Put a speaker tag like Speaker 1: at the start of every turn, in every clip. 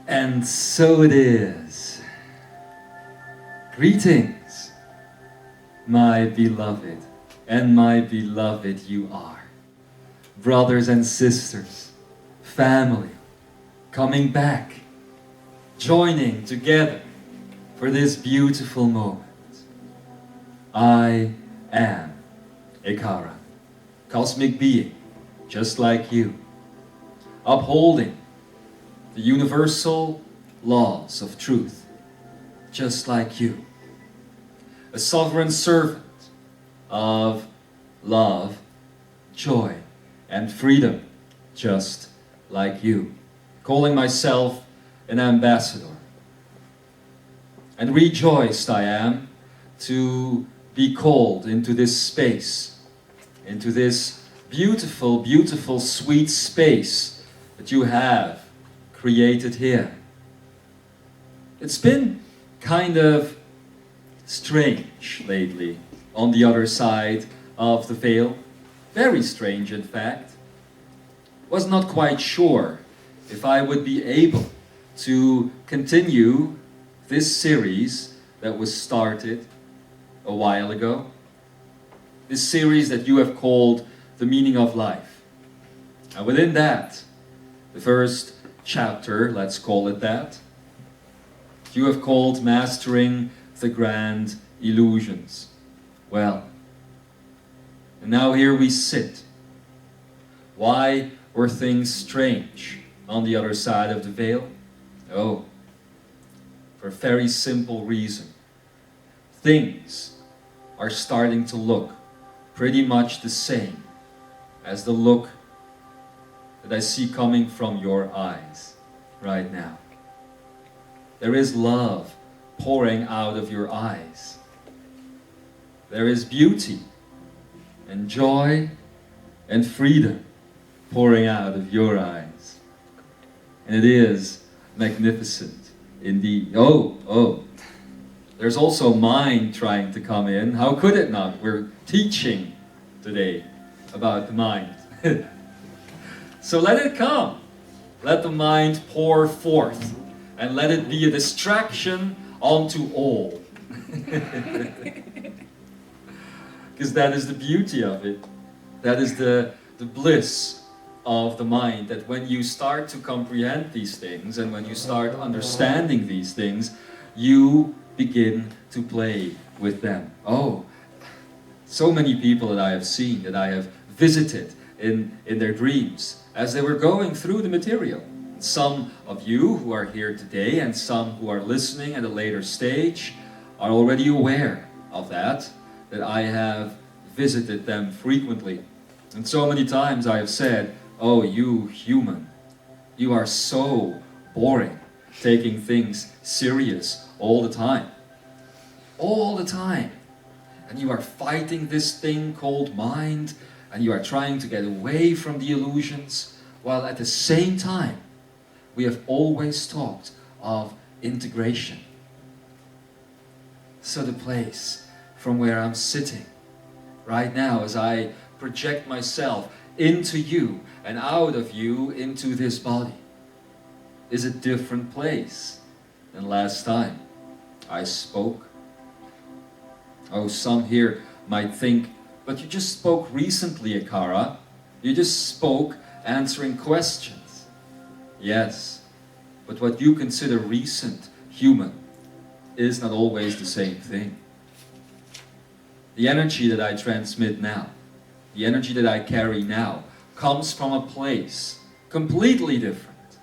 Speaker 1: And so it is. Greetings, my beloved, and my beloved you are. Brothers and sisters, family, coming back, joining together for this beautiful moment. I am Ekara, cosmic being, just like you, upholding the universal laws of truth, just like you. A sovereign servant of love, joy, and freedom, just like you. Calling myself an ambassador. And rejoiced I am to be called into this space, into this beautiful, beautiful, sweet space that you have created here. It's been kind of strange lately on the other side of the veil. Very strange, in fact. Was not quite sure if I would be able to continue this series that was started a while ago. This series that you have called The Meaning of Life. And within that, the first chapter, let's call it that, you have called Mastering the Grand Illusions. Well, and now here we sit. Why were things strange on the other side of the veil? Oh, for a very simple reason. Things are starting to look pretty much the same as the look that I see coming from your eyes right now. There is love pouring out of your eyes. There is beauty and joy and freedom pouring out of your eyes. And it is magnificent indeed. Oh, there's also mind trying to come in. How could it not? We're teaching today about the mind. So let it come. Let the mind pour forth. And let it be a distraction unto all. Because that is the beauty of it. That is the bliss of the mind. That when you start to comprehend these things and when you start understanding these things, you begin to play with them. Oh, so many people that I have seen, that I have visited in their dreams as they were going through the material. Some of you who are here today and some who are listening at a later stage are already aware of that I have visited them frequently. And so many times I have said, oh, you human, you are so boring, taking things serious all the time. All the time. And you are fighting this thing called mind, and you are trying to get away from the illusions, while at the same time, we have always talked of integration. So the place from where I'm sitting right now as I project myself into you and out of you into this body is a different place than last time I spoke. Oh, some here might think, but you just spoke recently, Ekara. You just spoke answering questions. Yes, but what you consider recent, human, is not always the same thing. The energy that I transmit now, the energy that I carry now, comes from a place completely different.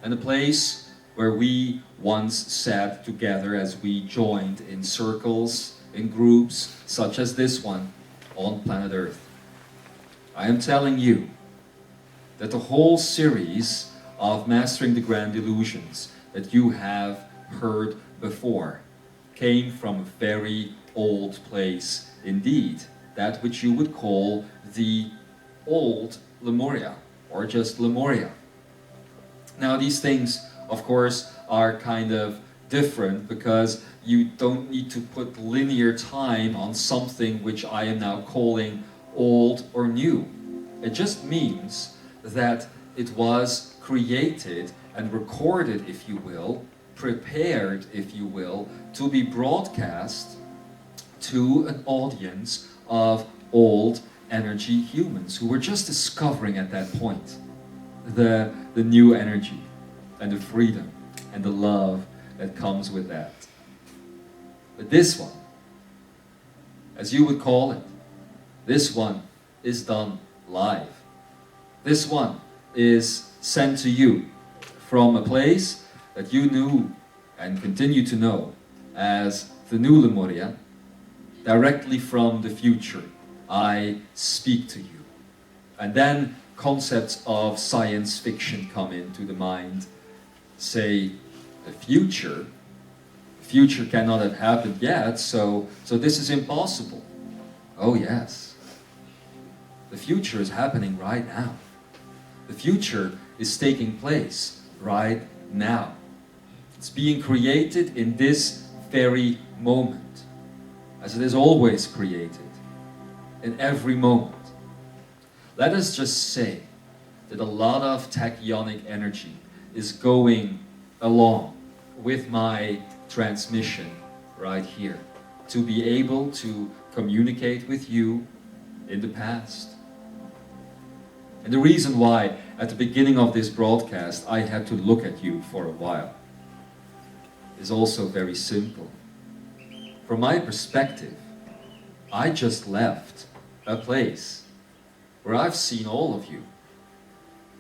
Speaker 1: And a place where we once sat together as we joined in circles, in groups, such as this one, on planet Earth. I am telling you that the whole series of Mastering the Grand Illusions that you have heard before came from a very old place indeed, that which you would call the old Lemuria, or just Lemuria. Now these things, of course, are kind of different because you don't need to put linear time on something which I am now calling old or new. It just means that it was created and recorded, if you will, prepared, if you will, to be broadcast to an audience of old energy humans who were just discovering at that point the new energy and the freedom and the love that comes with that. But this one, as you would call it, this one is done live. This one is sent to you from a place that you knew and continue to know as the new Lemuria, directly from the future. I speak to you. And then concepts of science fiction come into the mind. Say, the future cannot have happened yet, so this is impossible. Oh yes. The future is happening right now. The future is taking place right now. It's being created in this very moment, as it is always created, in every moment. Let us just say that a lot of tachyonic energy is going along with my transmission right here, to be able to communicate with you in the past. And the reason why at the beginning of this broadcast I had to look at you for a while is also very simple. From my perspective, I just left a place where I've seen all of you,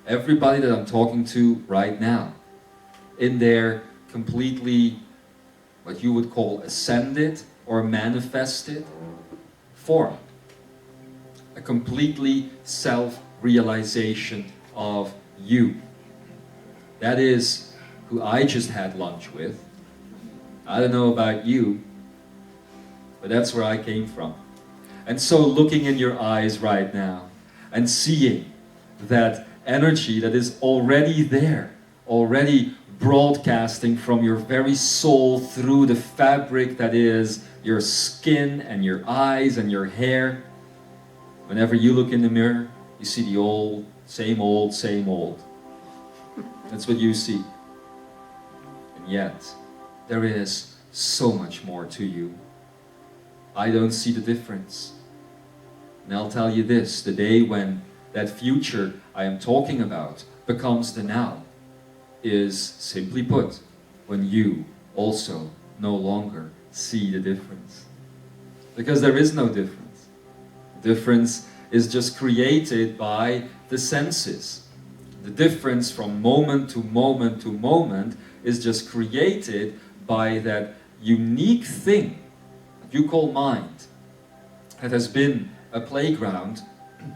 Speaker 1: everybody that I'm talking to right now, in their completely, what you would call ascended or manifested form. A completely self-realization of you. That is who I just had lunch with. I don't know about you, but that's where I came from. And so looking in your eyes right now and seeing that energy that is already there, already broadcasting from your very soul through the fabric that is your skin and your eyes and your hair. Whenever you look in the mirror, you see the old, same old, same old. That's what you see. And yet, there is so much more to you. I don't see the difference. And I'll tell you this, the day when that future I am talking about becomes the now is, simply put, when you also no longer see the difference. Because there is no difference. The difference is just created by the senses. The difference from moment to moment to moment is just created by that unique thing that you call mind, that has been a playground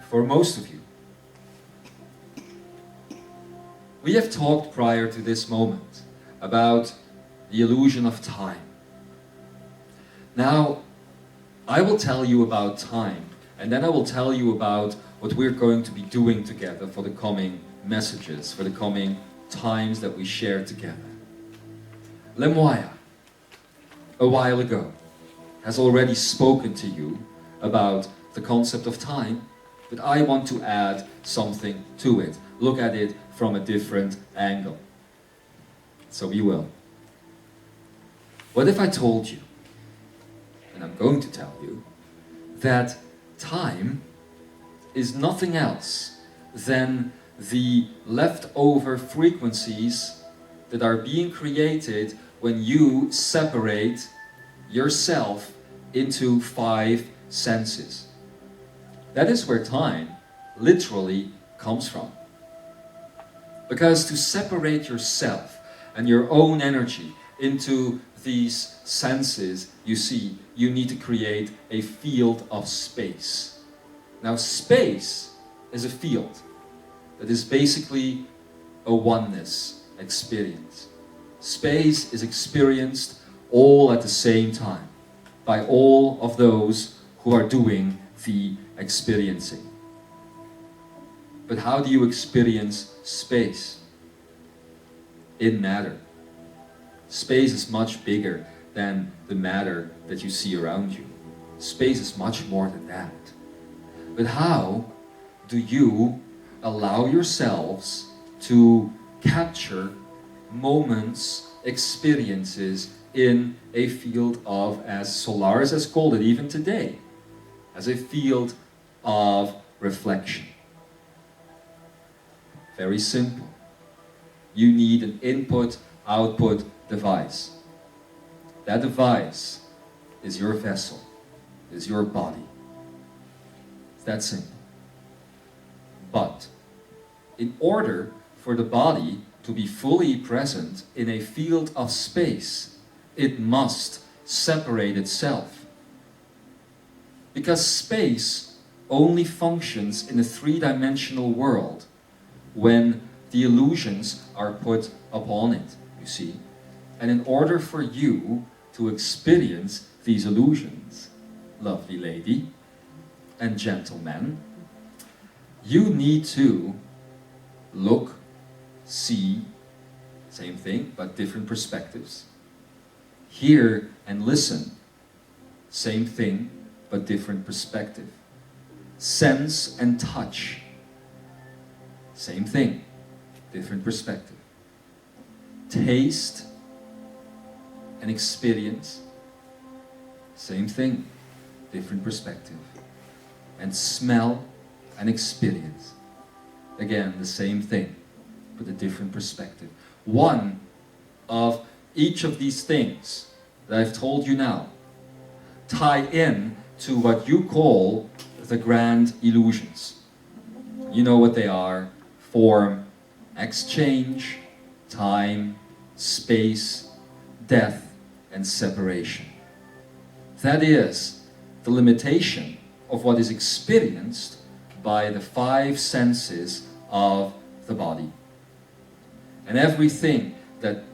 Speaker 1: for most of you. We have talked prior to this moment about the illusion of time. Now, I will tell you about time, and then I will tell you about what we're going to be doing together for the coming messages, for the coming times that we share together. Lemuria, a while ago, has already spoken to you about the concept of time, but I want to add something to it. Look at it from a different angle. So we will. What if I told you, and I'm going to tell you, that time is nothing else than the leftover frequencies that are being created when you separate yourself into 5 senses. That is where time literally comes from. Because to separate yourself and your own energy into these senses, you see, you need to create a field of space. Now, space is a field that is basically a oneness experience. Space is experienced all at the same time by all of those who are doing the experiencing. But how do you experience space? In matter. Space is much bigger than the matter that you see around you. Space is much more than that. But how do you allow yourselves to capture moments, experiences in a field of, as Solaris has called it even today, as a field of reflection. Very simple. You need an input-output device. That device is your vessel, is your body. It's that simple. But in order for the body to be fully present in a field of space, it must separate itself. Because space only functions in a three-dimensional world when the illusions are put upon it, you see. And in order for you to experience these illusions, lovely lady and gentleman, you need to look, see, same thing, but different perspectives. Hear and listen, same thing, but different perspective. Sense and touch, same thing, different perspective. Taste and experience, same thing, different perspective. And smell and experience, again, the same thing, but a different perspective. One of each of these things that I've told you now tie in to what you call the grand illusions. You know what they are: form, exchange, time, space, death, and separation. That is the limitation of what is experienced by the five senses of the body. And everything that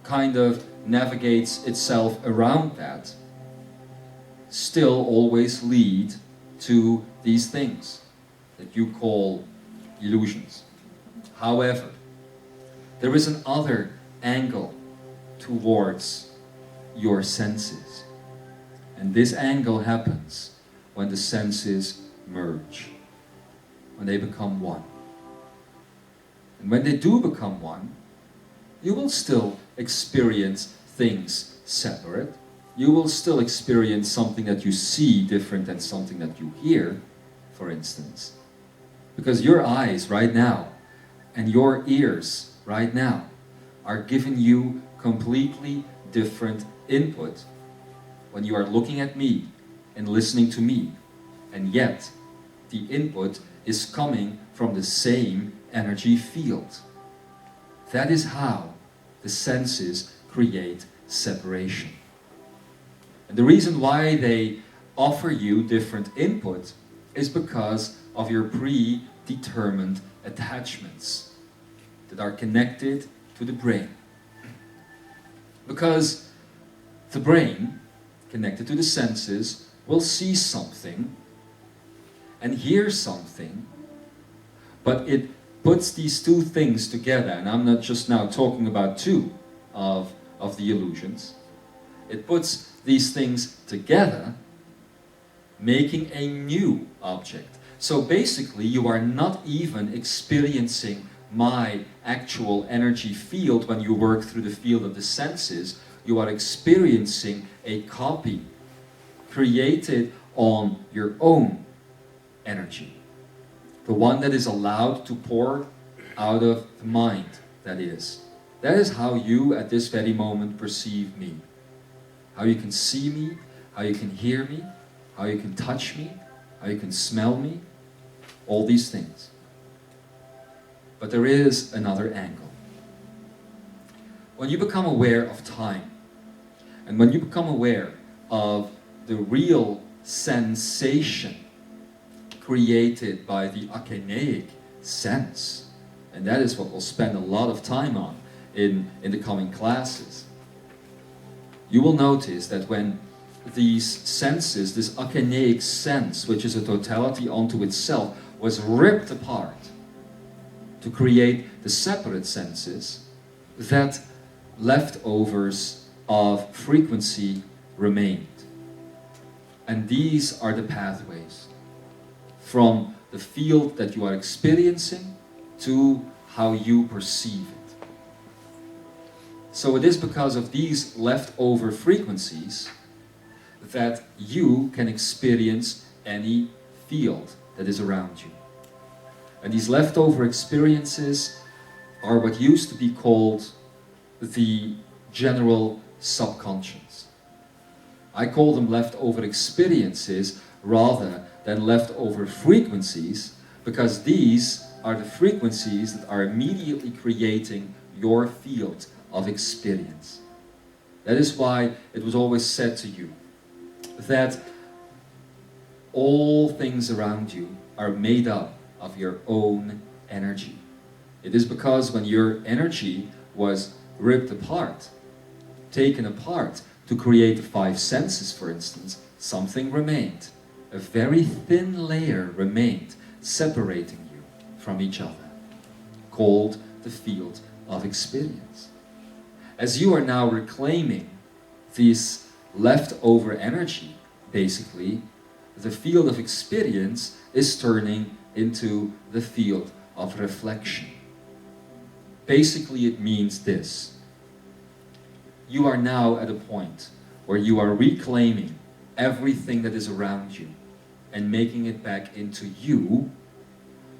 Speaker 1: kind of navigates itself around that still always lead to these things that you call illusions. However, there is another angle towards your senses. And this angle happens when the senses merge, when they become one. And when they do become one, you will still experience things separate. You will still experience something that you see different than something that you hear, for instance. Because your eyes right now and your ears right now are giving you completely different input when you are looking at me and listening to me. And yet, the input is coming from the same energy field. That is how the senses create separation. And the reason why they offer you different input is because of your predetermined attachments that are connected to the brain. Because the brain, connected to the senses, will see something and hear something, but it puts these two things together, and I'm not just now talking about two of the illusions. It puts these things together, making a new object. So basically, you are not even experiencing my actual energy field when you work through the field of the senses. You are experiencing a copy created on your own energy. The one that is allowed to pour out of the mind, that is. That is how you at this very moment perceive me. How you can see me, how you can hear me, how you can touch me, how you can smell me, all these things. But there is another angle. When you become aware of time, and when you become aware of the real sensation created by the akeneic sense, and that is what we'll spend a lot of time on in the coming classes, you will notice that when these senses, this akeneic sense, which is a totality unto itself, was ripped apart to create the separate senses, that leftovers of frequency remained. And these are the pathways from the field that you are experiencing to how you perceive it. So it is because of these leftover frequencies that you can experience any field that is around you. And these leftover experiences are what used to be called the general subconscious. I call them leftover experiences rather than leftover frequencies, because these are the frequencies that are immediately creating your field of experience. That is why it was always said to you that all things around you are made up of your own energy. It is because when your energy was ripped apart, taken apart to create the five senses, for instance, something remained. A very thin layer remained, separating you from each other, called the field of experience. As you are now reclaiming this leftover energy, basically, the field of experience is turning into the field of reflection. Basically, it means this. You are now at a point where you are reclaiming everything that is around you and making it back into you,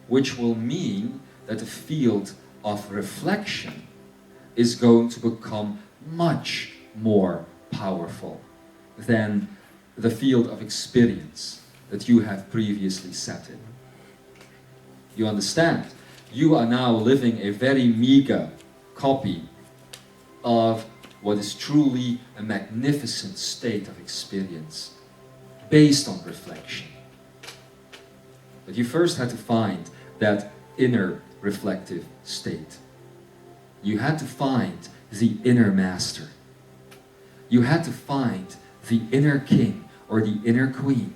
Speaker 1: which will mean that the field of reflection is going to become much more powerful than the field of experience that you have previously set in. You understand? You are now living a very meager copy of what is truly a magnificent state of experience based on reflection. But you first had to find that inner reflective state. You had to find the inner master. You had to find the inner king or the inner queen.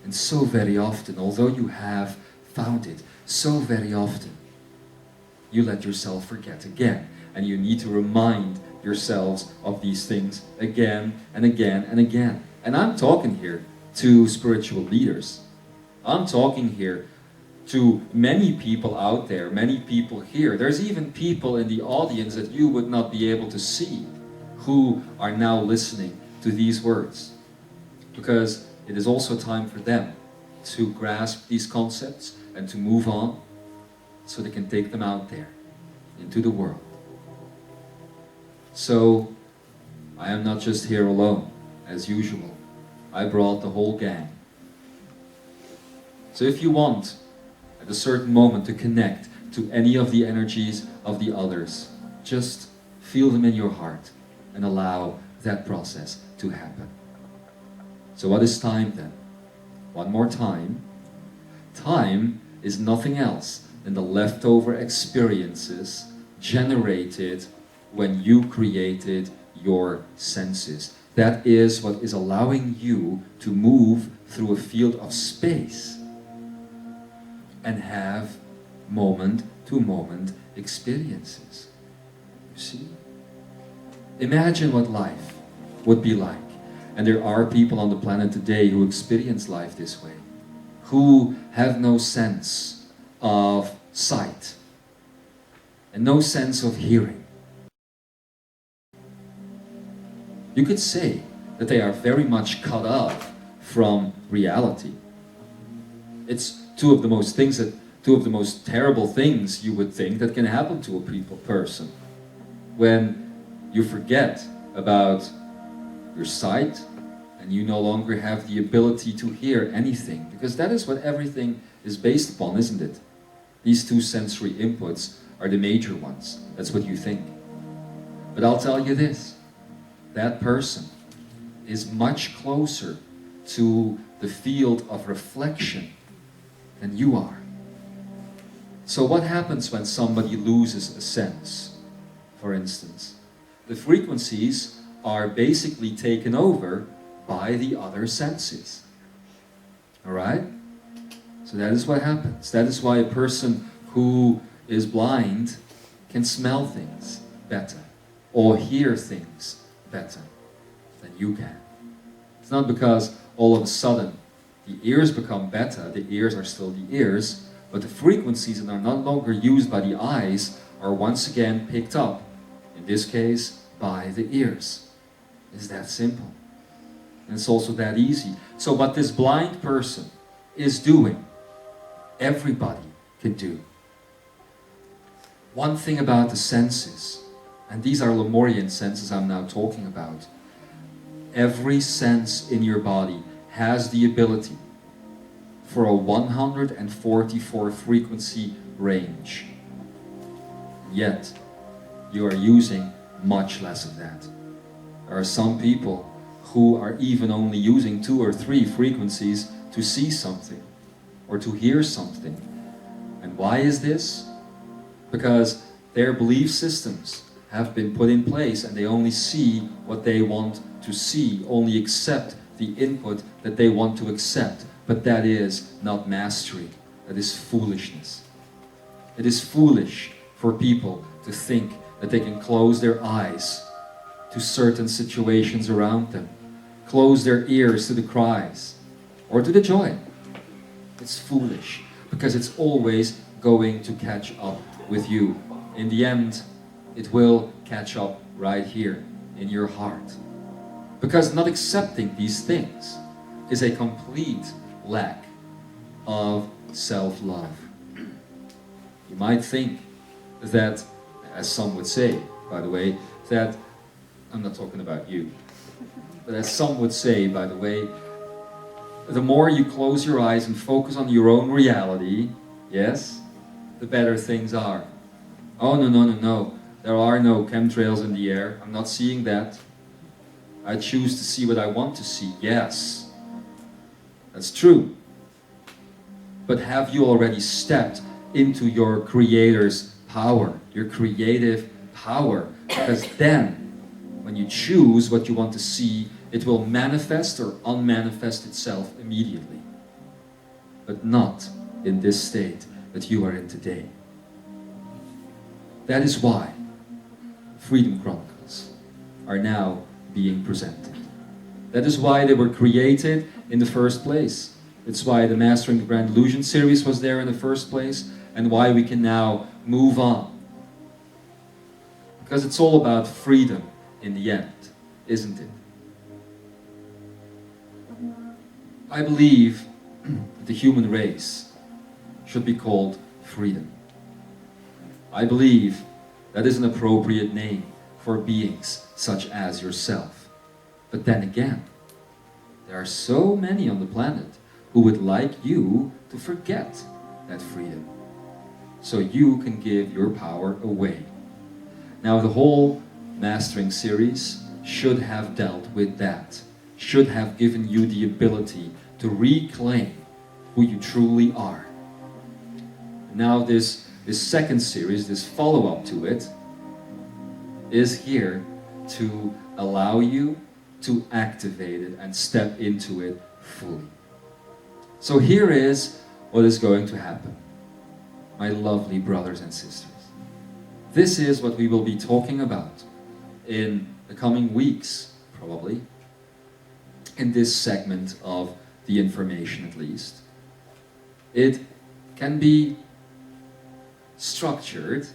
Speaker 1: And so very often, although you have found it, so very often, you let yourself forget again. And you need to remind yourselves of these things again and again and again. And I'm talking here to spiritual leaders. I'm talking here to many people out there, many people here. There's even people in the audience that you would not be able to see who are now listening to these words. Because it is also time for them to grasp these concepts and to move on so they can take them out there into the world. So, I am not just here alone, as usual. I brought the whole gang. So if you want, at a certain moment, to connect to any of the energies of the others, just feel them in your heart and allow that process to happen. So what is time then? One more time. Time is nothing else than the leftover experiences generated when you created your senses. That is what is allowing you to move through a field of space and have moment-to-moment experiences. You see? Imagine what life would be like. And there are people on the planet today who experience life this way, who have no sense of sight and no sense of hearing. You could say that they are very much cut off from reality. It's two of the most terrible things you would think that can happen to a person. When you forget about your sight and you no longer have the ability to hear anything, because that is what everything is based upon, isn't it? These two sensory inputs are the major ones. That's what you think. But I'll tell you this, that person is much closer to the field of reflection than you are. So what happens when somebody loses a sense, for instance? The frequencies are basically taken over by the other senses. Alright? So that is what happens. That is why a person who is blind can smell things better or hear things better than you can. It's not because all of a sudden the ears become better. The ears are still the ears, but the frequencies that are no longer used by the eyes are once again picked up In this case, by the ears. It's that simple. And it's also that easy. So what this blind person is doing, everybody can do. One thing about the senses, and these are Lemurian senses I'm now talking about, every sense in your body has the ability for a 144 frequency range. Yet, you are using much less of that. There are some people who are even only using 2 or 3 frequencies to see something or to hear something. And why is this? Because their belief systems have been put in place and they only see what they want to see, only accept the input that they want to accept. But that is not mastery, that is foolishness. It is foolish for people to think that they can close their eyes to certain situations around them, close their ears to the cries or to the joy. It's foolish because it's always going to catch up with you. In the end, it will catch up right here in your heart. Because not accepting these things is a complete lack of self-love. You might think that, as some would say, by the way, that, I'm not talking about you, but as some would say, by the way, the more you close your eyes and focus on your own reality, yes, the better things are. Oh, no. There are no chemtrails in the air. I'm not seeing that. I choose to see what I want to see. Yes, that's true. But have you already stepped into your Creator's power, your creative power? Because then, when you choose what you want to see, it will manifest or unmanifest itself immediately. But not in this state that you are in today. That is why Freedom Chronicles are now being presented. That is why they were created in the first place. It's why the Mastering the Grand Illusion series was there in the first place, and why we can now move on. Because it's all about freedom in the end, isn't it? I believe the human race should be called freedom. I believe that is an appropriate name for beings such as yourself. But then again, there are so many on the planet who would like you to forget that freedom, so you can give your power away. Now, the whole Mastering series should have dealt with that, should have given you the ability to reclaim who you truly are. Now this second series, this follow-up to it, is here to allow you to activate it and step into it fully. So here is what is going to happen, my lovely brothers and sisters. This is what we will be talking about in the coming weeks, probably, in this segment of the information at least. It can be structured,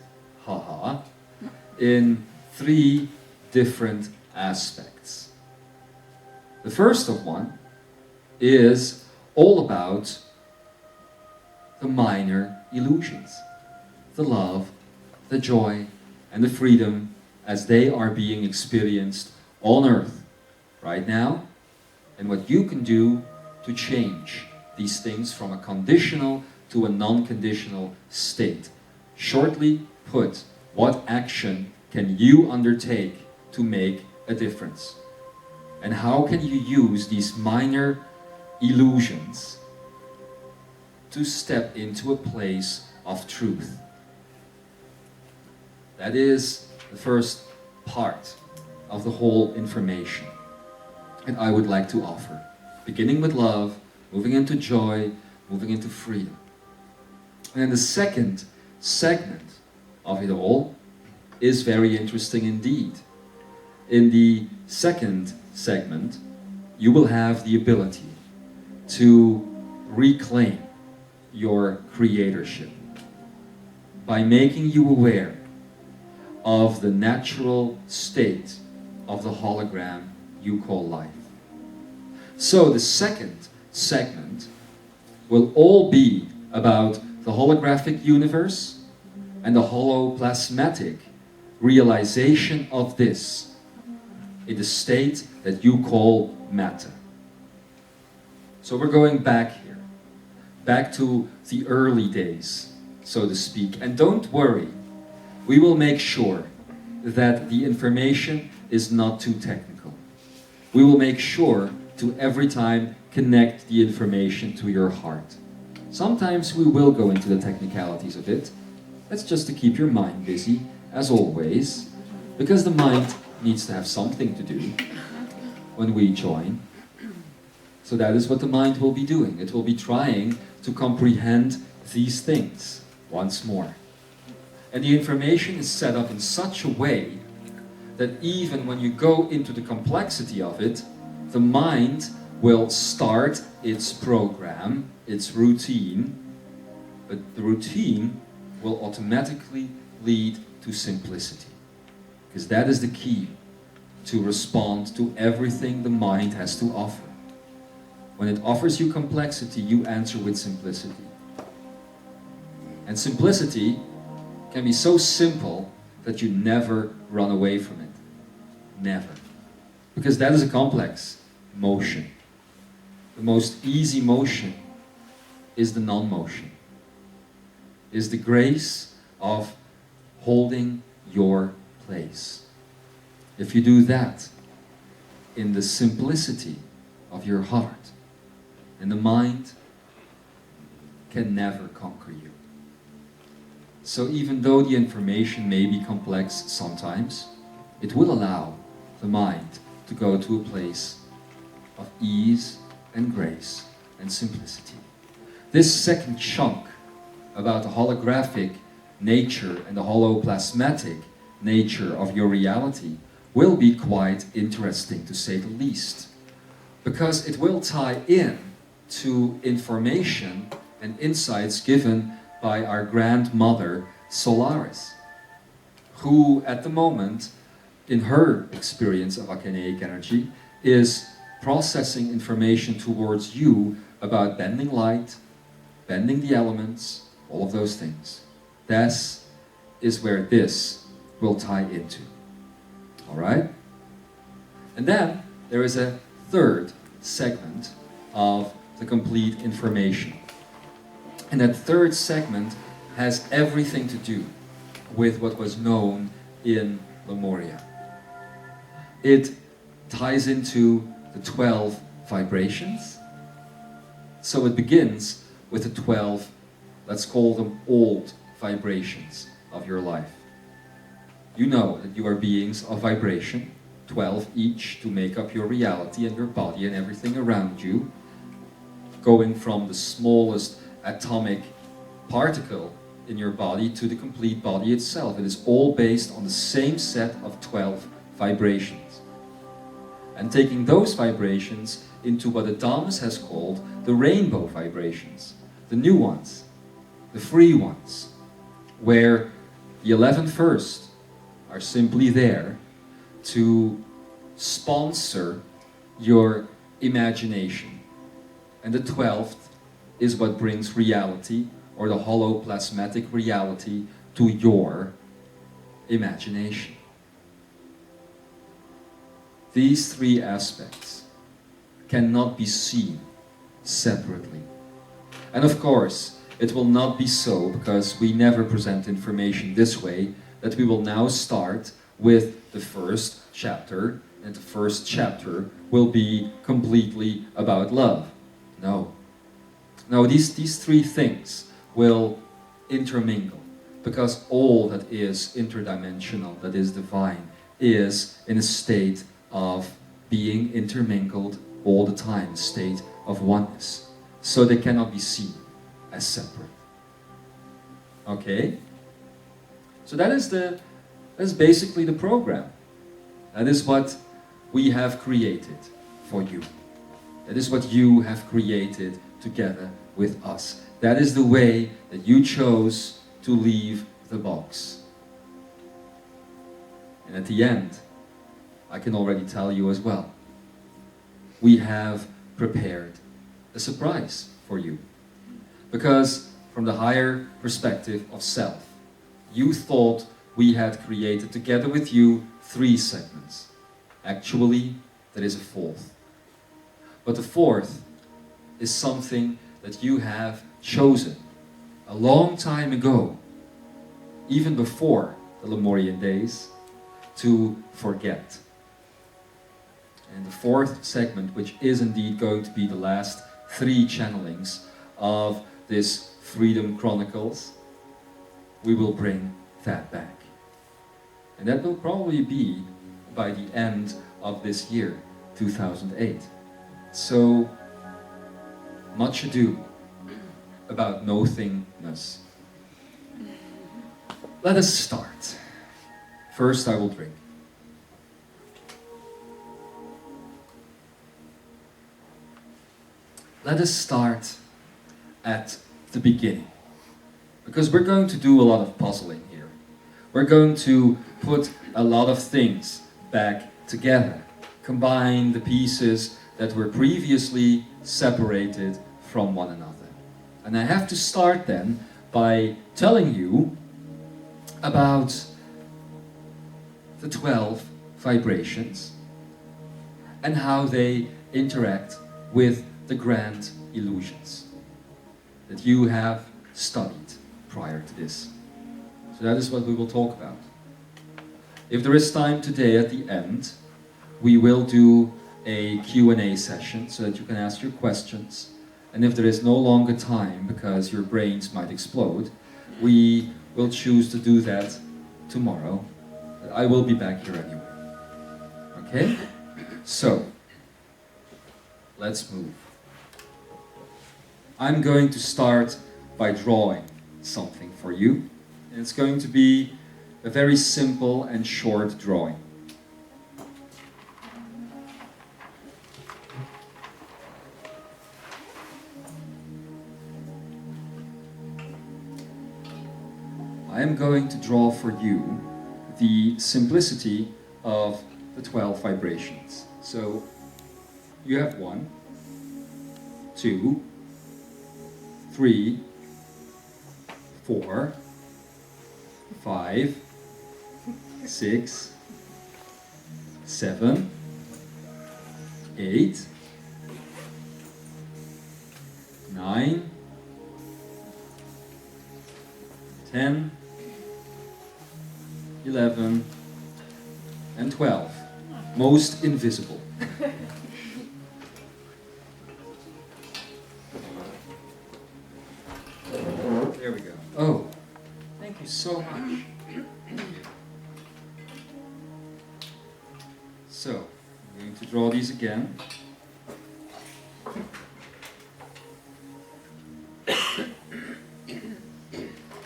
Speaker 1: in 3 different aspects. The first of one is all about the minor illusions, the love, the joy, and the freedom as they are being experienced on earth right now, and what you can do to change these things from a conditional to a non-conditional state. Shortly put, what action can you undertake to make a difference? And how can you use these minor illusions to step into a place of truth? That is the first part of the whole information that I would like to offer. Beginning with love, moving into joy, moving into freedom. And then the second segment of it all is very interesting indeed. In the second segment, you will have the ability to reclaim your creatorship by making you aware of the natural state of the hologram you call life. So the second segment will all be about the holographic universe and the holoplasmatic realization of this in the state that you call matter. So we're going back here, back to the early days, so to speak. And don't worry, we will make sure that the information is not too technical. We will make sure to every time connect the information to your heart. Sometimes we will go into the technicalities of it. That's just to keep your mind busy, as always, because the mind needs to have something to do when we join. So that is what the mind will be doing. It will be trying to comprehend these things once more. And the information is set up in such a way that even when you go into the complexity of it, the mind will start its program, its routine, but the routine will automatically lead to simplicity. Because that is the key to respond to everything the mind has to offer. When it offers you complexity, you answer with simplicity. And simplicity can be so simple that you never run away from it. Never. Because that is a complex motion. The most easy motion is the non-motion. Is the grace of holding your place. If you do that in the simplicity of your heart, and the mind can never conquer you. So even though the information may be complex sometimes, it will allow the mind to go to a place of ease and grace and simplicity. This second chunk about the holographic nature and the holoplasmatic nature of your reality will be quite interesting, to say the least, because it will tie in to information and insights given by our grandmother Solaris, who at the moment, in her experience of Akenaic energy, is processing information towards you about bending light, bending the elements, all of those things. That is where this will tie into. All right? And then there is a third segment of the complete information. And that third segment has everything to do with what was known in Lemuria. It ties into the 12 vibrations. So it begins with the 12, let's call them old vibrations of your life. You know that you are beings of vibration, 12 each to make up your reality and your body and everything around you, going from the smallest atomic particle in your body to the complete body itself. It is all based on the same set of 12 vibrations. And taking those vibrations into what Adamus has called the rainbow vibrations, the new ones, the free ones, where the 11 first are simply there to sponsor your imagination. And the 12th is what brings reality, or the holoplasmatic reality, to your imagination. These three aspects cannot be seen separately. And of course, it will not be so, because we never present information this way, that we will now start with the first chapter, and the first chapter will be completely about love. No. No, these three things will intermingle, because all that is interdimensional, that is divine, is in a state of being intermingled all the time, a state of oneness. So they cannot be seen as separate. Okay? So that is basically the program. That is what we have created for you. That is what you have created together with us. That is the way that you chose to leave the box. And at the end, I can already tell you as well, we have prepared a surprise for you. Because from the higher perspective of self, you thought we had created together with you 3 segments. Actually, there is a 4th. But the 4th is something that you have chosen a long time ago, even before the Lemurian days, to forget. And the 4th segment, which is indeed going to be the last 3 channelings of this Freedom Chronicles, we will bring that back. And that will probably be by the end of this year, 2008. So, much ado about nothingness. Let us start. First I will drink. Let us start at the beginning. Because we're going to do a lot of puzzling here. We're going to put a lot of things back together. Combine the pieces that were previously separated from one another. And I have to start then by telling you about the 12 vibrations and how they interact with the grand illusions that you have studied prior to this. So that is what we will talk about. If there is time today at the end, we will do a Q&A session so that you can ask your questions. And if there is no longer time because your brains might explode, we will choose to do that tomorrow. I will be back here anyway. Okay? So, let's move. I'm going to start by drawing something for you. And it's going to be a very simple and short drawing. I am going to draw for you the simplicity of the 12 vibrations. So you have 1, 2, 3, 4, 5, 6, 7, 8, 9, 10, 11, and 12. Most invisible. There we go. Oh, thank you so much. So, I'm going to draw these again.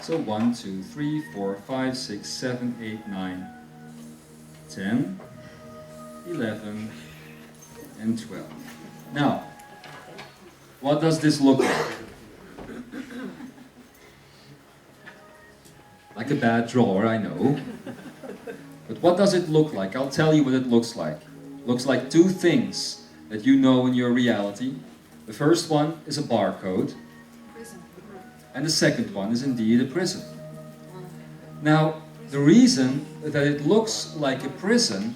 Speaker 1: So 1, 2, 3, 4, 5, 6, 7, 8, 9, 10, 11, and 12. Now, what does this look like? Like a bad drawer, I know. But what does it look like? I'll tell you what it looks like. It looks like 2 things that you know in your reality. The first one is a barcode. And the second one is indeed a prison. Now, the reason that it looks like a prison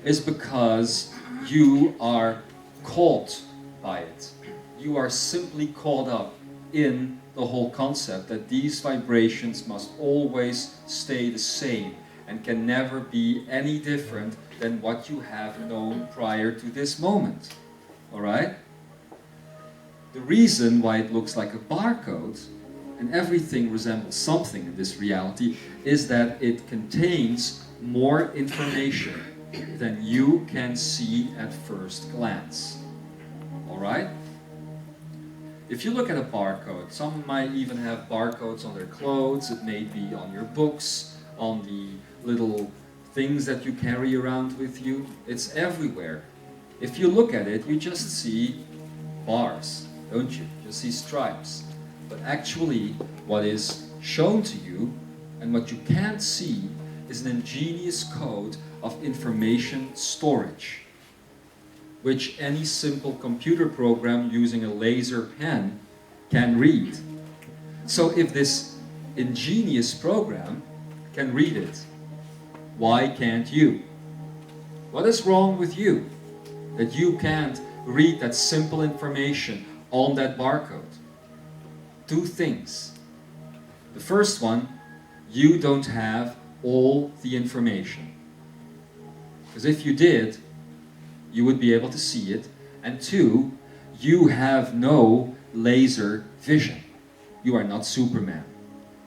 Speaker 1: is because you are caught by it. You are simply caught up in the whole concept that these vibrations must always stay the same and can never be any different than what you have known prior to this moment. Alright? The reason why it looks like a barcode and everything resembles something in this reality is that it contains more information than you can see at first glance. Alright? If you look at a barcode, some might even have barcodes on their clothes, it may be on your books, on the little things that you carry around with you. It's everywhere. If you look at it, you just see bars, don't you? You just see stripes. But actually, what is shown to you, and what you can't see, is an ingenious code of information storage, which any simple computer program using a laser pen can read. So if this ingenious program can read it, why can't you? What is wrong with you that you can't read that simple information on that barcode? Two things. The first one, you don't have all the information. Because if you did, you would be able to see it. And two, you have no laser vision. You are not Superman.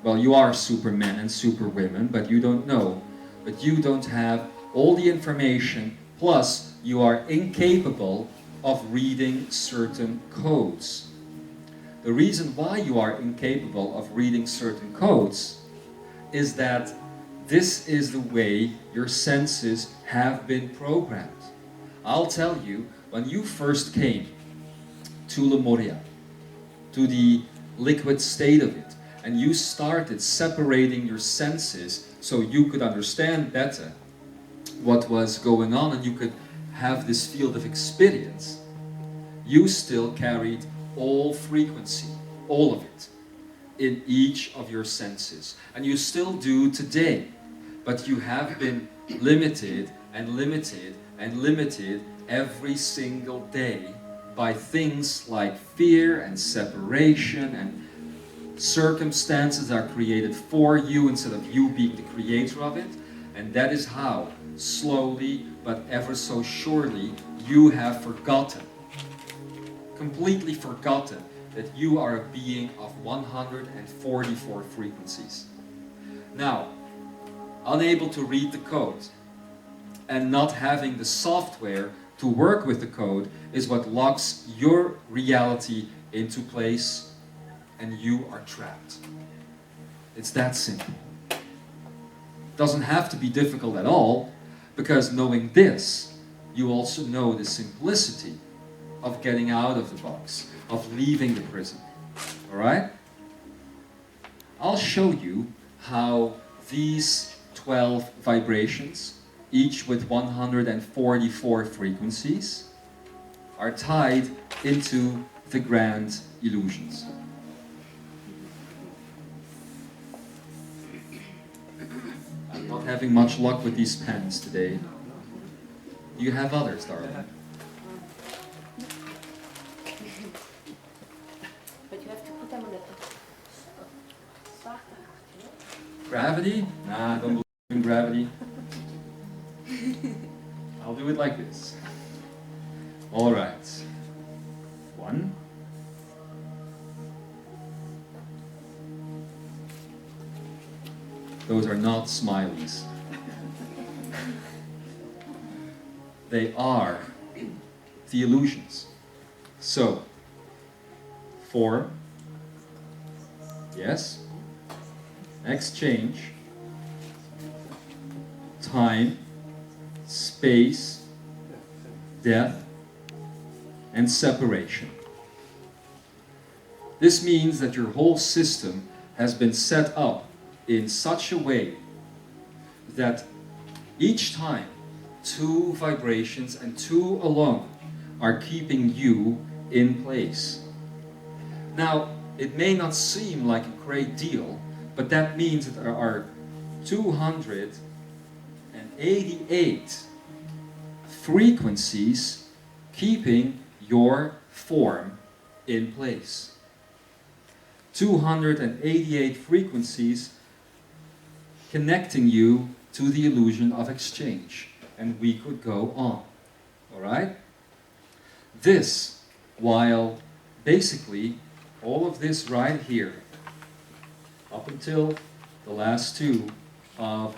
Speaker 1: Well, you are Supermen and Superwomen, but you don't know. But you don't have all the information, plus you are incapable of reading certain codes. The reason why you are incapable of reading certain codes is that this is the way your senses have been programmed. I'll tell you, when you first came to Lemuria, to the liquid state of it, and you started separating your senses so you could understand better what was going on and you could have this field of experience, you still carried all frequency, all of it, in each of your senses. And you still do today, but you have been limited and limited and limited every single day by things like fear and separation and circumstances that are created for you instead of you being the creator of it. And that is how, slowly but ever so surely, you have forgotten, completely forgotten, that you are a being of 144 frequencies. Now, unable to read the code and not having the software to work with the code is what locks your reality into place, and you are trapped. It's that simple. It doesn't have to be difficult at all, because knowing this, you also know the simplicity of getting out of the box, of leaving the prison. Alright? I'll show you how these 12 vibrations, each with 144 frequencies, are tied into the grand illusions. I'm not having much luck with these pens today. Do you have others, darling?
Speaker 2: But you have to put them on the
Speaker 1: Gravity? Nah, I don't believe in gravity. I'll do it like this. Alright. 1. Those are not smileys. They are the illusions. So, form, yes, exchange, time, space, death, and separation. This means that your whole system has been set up in such a way that each time 2 vibrations and 2 alone are keeping you in place. Now, it may not seem like a great deal, but that means that there are 288 frequencies keeping your form in place. 288 frequencies connecting you to the illusion of exchange. And we could go on. Alright? This, while basically all of this right here, up until the last 2 of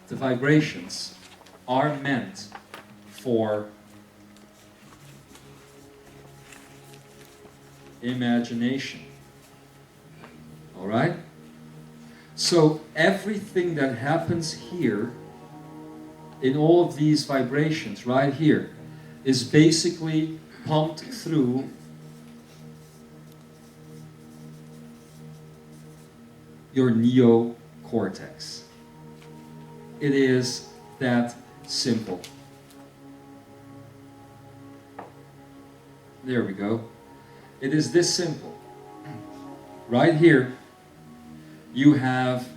Speaker 1: the vibrations, are meant for imagination. Alright? So everything that happens here, in all of these vibrations right here, is basically pumped through your neocortex. It is that simple. There we go. It is this simple. Right here, you have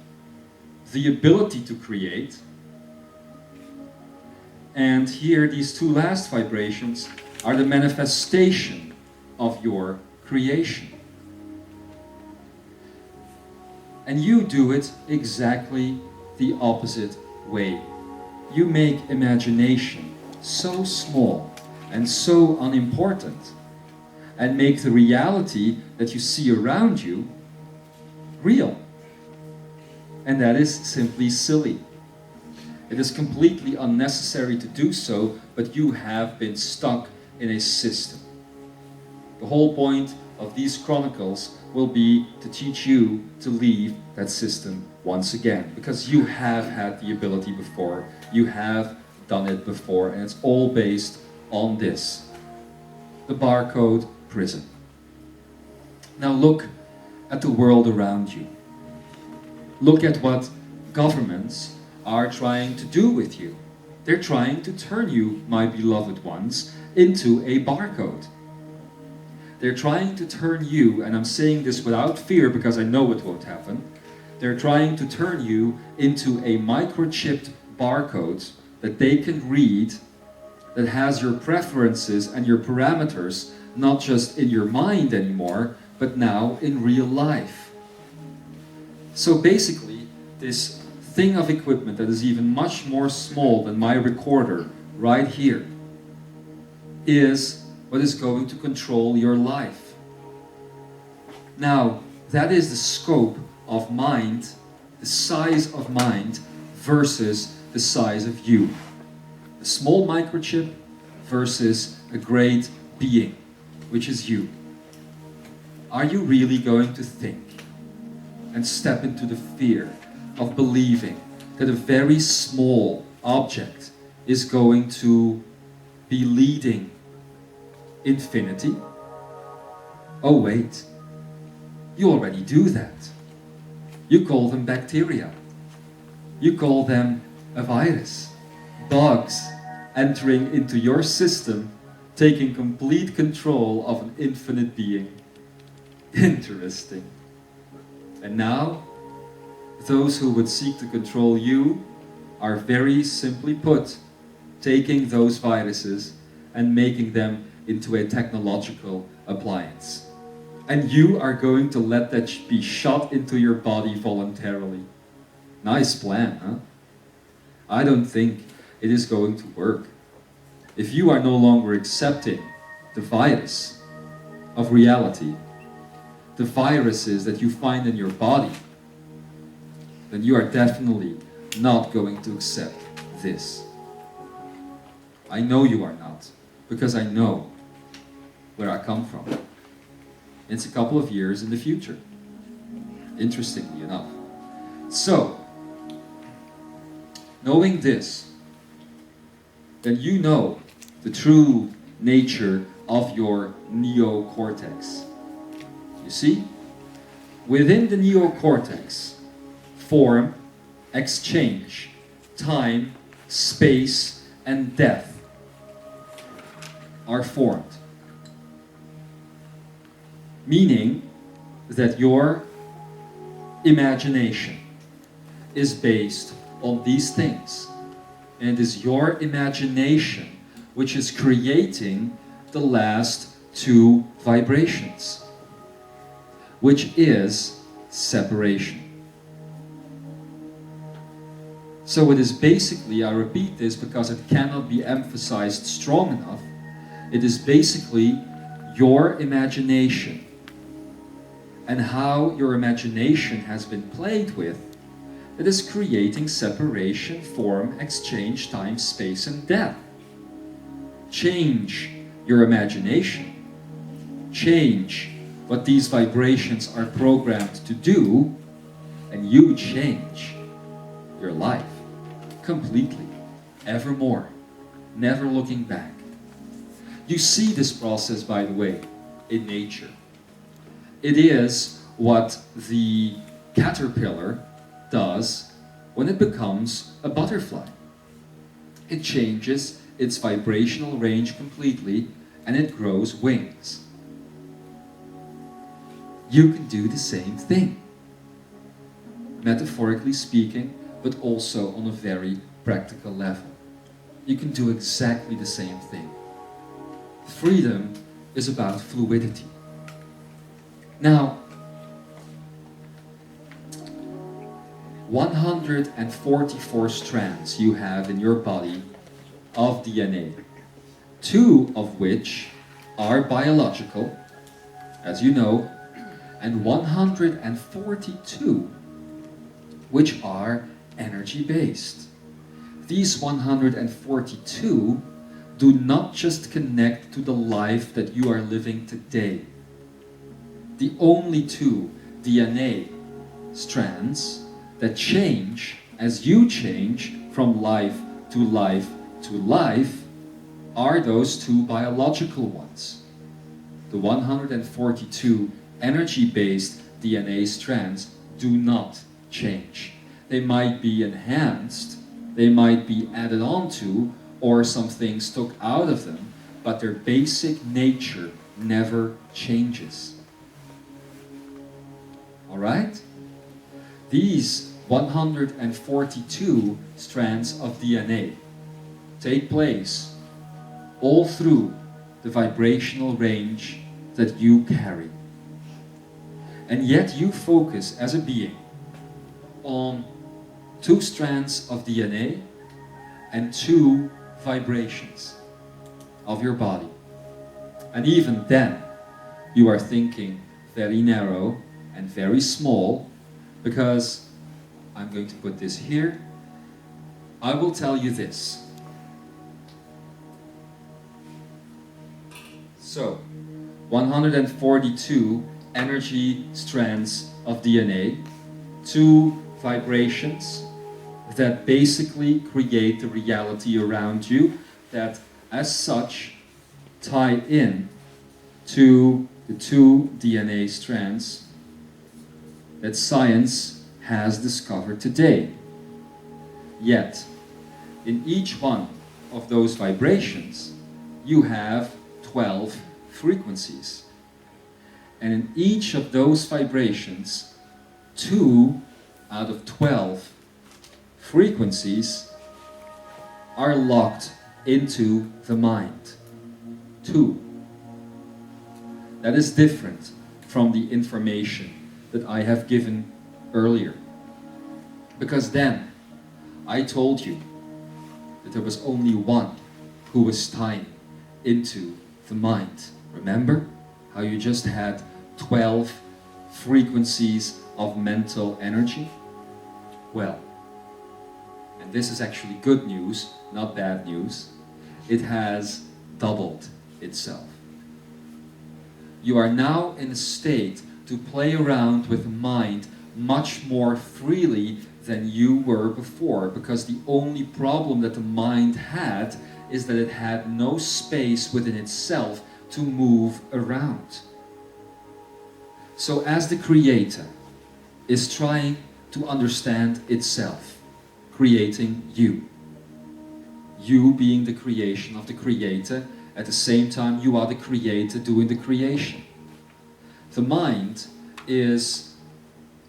Speaker 1: the ability to create. And here, these two last vibrations are the manifestation of your creation. And you do it exactly the opposite way. You make imagination so small and so unimportant, and make the reality that you see around you real. And that is simply silly. It is completely unnecessary to do so, but you have been stuck in a system. The whole point of these chronicles will be to teach you to leave that system once again, because you have had the ability before, you have done it before, and it's all based on this, the barcode prison. Now look at the world around you. Look at what governments are trying to do with you. They're trying to turn you, my beloved ones, into a barcode. They're trying to turn you, and I'm saying this without fear because I know it won't happen, they're trying to turn you into a microchipped barcode that they can read, that has your preferences and your parameters not just in your mind anymore, but now in real life. So basically, this thing of equipment that is even much more small than my recorder right here is what is going to control your life. Now, that is the scope of mind, the size of mind versus the size of you. A small microchip versus a great being, which is you. Are you really going to think and step into the fear of believing that a very small object is going to be leading infinity? Oh wait, you already do that. You call them bacteria. You call them a virus. Bugs entering into your system, taking complete control of an infinite being. Interesting. And now, those who would seek to control you are very simply put, taking those viruses and making them into a technological appliance. And you are going to let that be shot into your body voluntarily. Nice plan, huh? I don't think it is going to work. If you are no longer accepting the virus of reality, the viruses that you find in your body, then you are definitely not going to accept this. I know you are not, because I know where I come from. It's a couple of years in the future, interestingly enough. So, knowing this, then you know the true nature of your neocortex. You see? Within the neocortex, form, exchange, time, space, and death are formed. Meaning that your imagination is based on these things. And it is your imagination which is creating the last two vibrations, which is separation. So it is basically, I repeat this because it cannot be emphasized strong enough, it is basically your imagination and how your imagination has been played with that is creating separation, form, exchange, time, space, and death. Change your imagination. Change what these vibrations are programmed to do, and you change your life completely, evermore, never looking back. You see this process, by the way, in nature. It is what the caterpillar does when it becomes a butterfly. it changes its vibrational range completely and it grows wings. You can do the same thing, metaphorically speaking, but also on a very practical level. You can do exactly the same thing. Freedom is about fluidity. Now, 144 strands you have in your body of DNA, 2 of which are biological, as you know, and 142 which are energy-based. These 142 do not just connect to the life that you are living today. The only 2 DNA strands that change as you change from life to life to life are those 2 biological ones. The 142 energy-based DNA strands do not change. They might be enhanced, they might be added on to, or some things took out of them, but their basic nature never changes. Alright? These 142 strands of DNA take place all through the vibrational range that you carry. And yet you focus as a being on 2 strands of DNA and 2 vibrations of your body. And even then, you are thinking very narrow and very small, because I'm going to put this here. I will tell you this. So, 142 energy strands of DNA, 2 vibrations that basically create the reality around you, that as such tie in to the 2 DNA strands that science has discovered today. Yet, in each one of those vibrations, you have 12 frequencies. And in each of those vibrations, 2 out of 12 frequencies are locked into the mind. 2. That is different from the information that I have given earlier. Because then, I told you that there was only one who was tying into the mind. Remember how you just had 12 frequencies of mental energy? Well, and this is actually good news, not bad news, it has doubled itself. You are now in a state to play around with the mind much more freely than you were before, because the only problem that the mind had is that it had no space within itself to move around. So as the Creator is trying to understand itself, creating you being the creation of the Creator, at the same time you are the Creator doing the creation. The mind is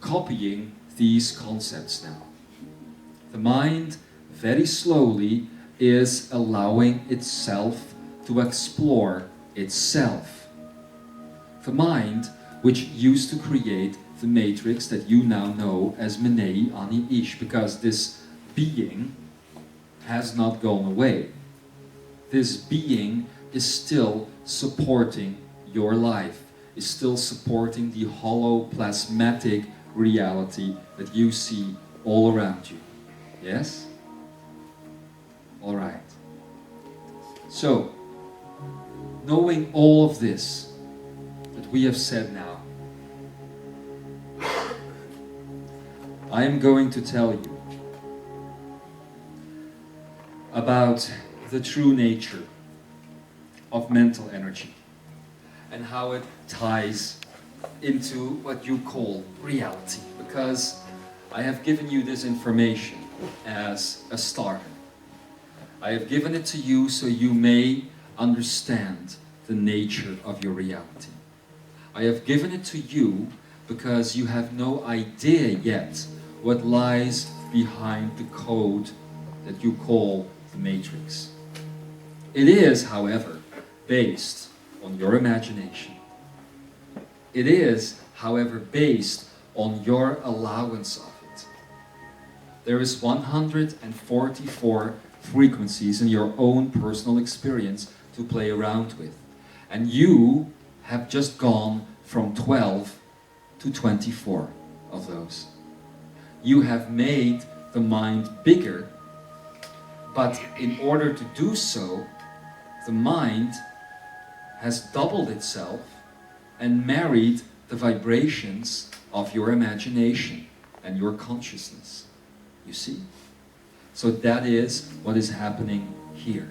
Speaker 1: copying these concepts now. The mind very slowly is allowing itself to explore itself. The mind, which used to create the matrix that you now know as Menei Ani Ish, because this being has not gone away. This being is still supporting your life, is still supporting the hollow plasmatic reality that you see all around you. Yes? Alright. So, knowing all of this that we have said now, I am going to tell you about the true nature of mental energy and how it ties into what you call reality, because I have given you this information as a starter. I have given it to you so you may understand the nature of your reality. I have given it to you because you have no idea yet what lies behind the code that you call the matrix. It is, however, based on your imagination. It is, however, based on your allowance of it. There is 144 frequencies in your own personal experience to play around with. And you have just gone from 12 to 24 of those. You have made the mind bigger, but in order to do so, the mind has doubled itself and married the vibrations of your imagination and your consciousness. You see? So that is what is happening here.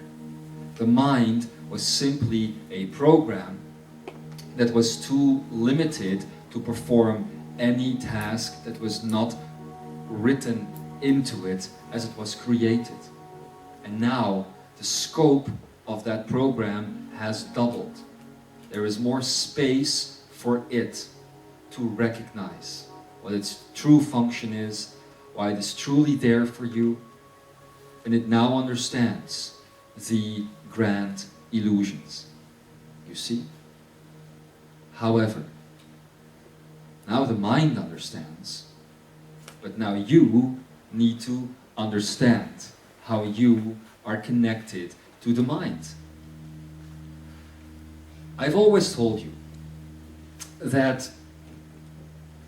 Speaker 1: The mind was simply a program that was too limited to perform any task that was not written into it as it was created. And now the scope of that program has doubled. There is more space for it to recognize what its true function is, why it is truly there for you, and it now understands the grand illusions. You see? However, now the mind understands, but now you need to understand how you are connected to the mind. I've always told you that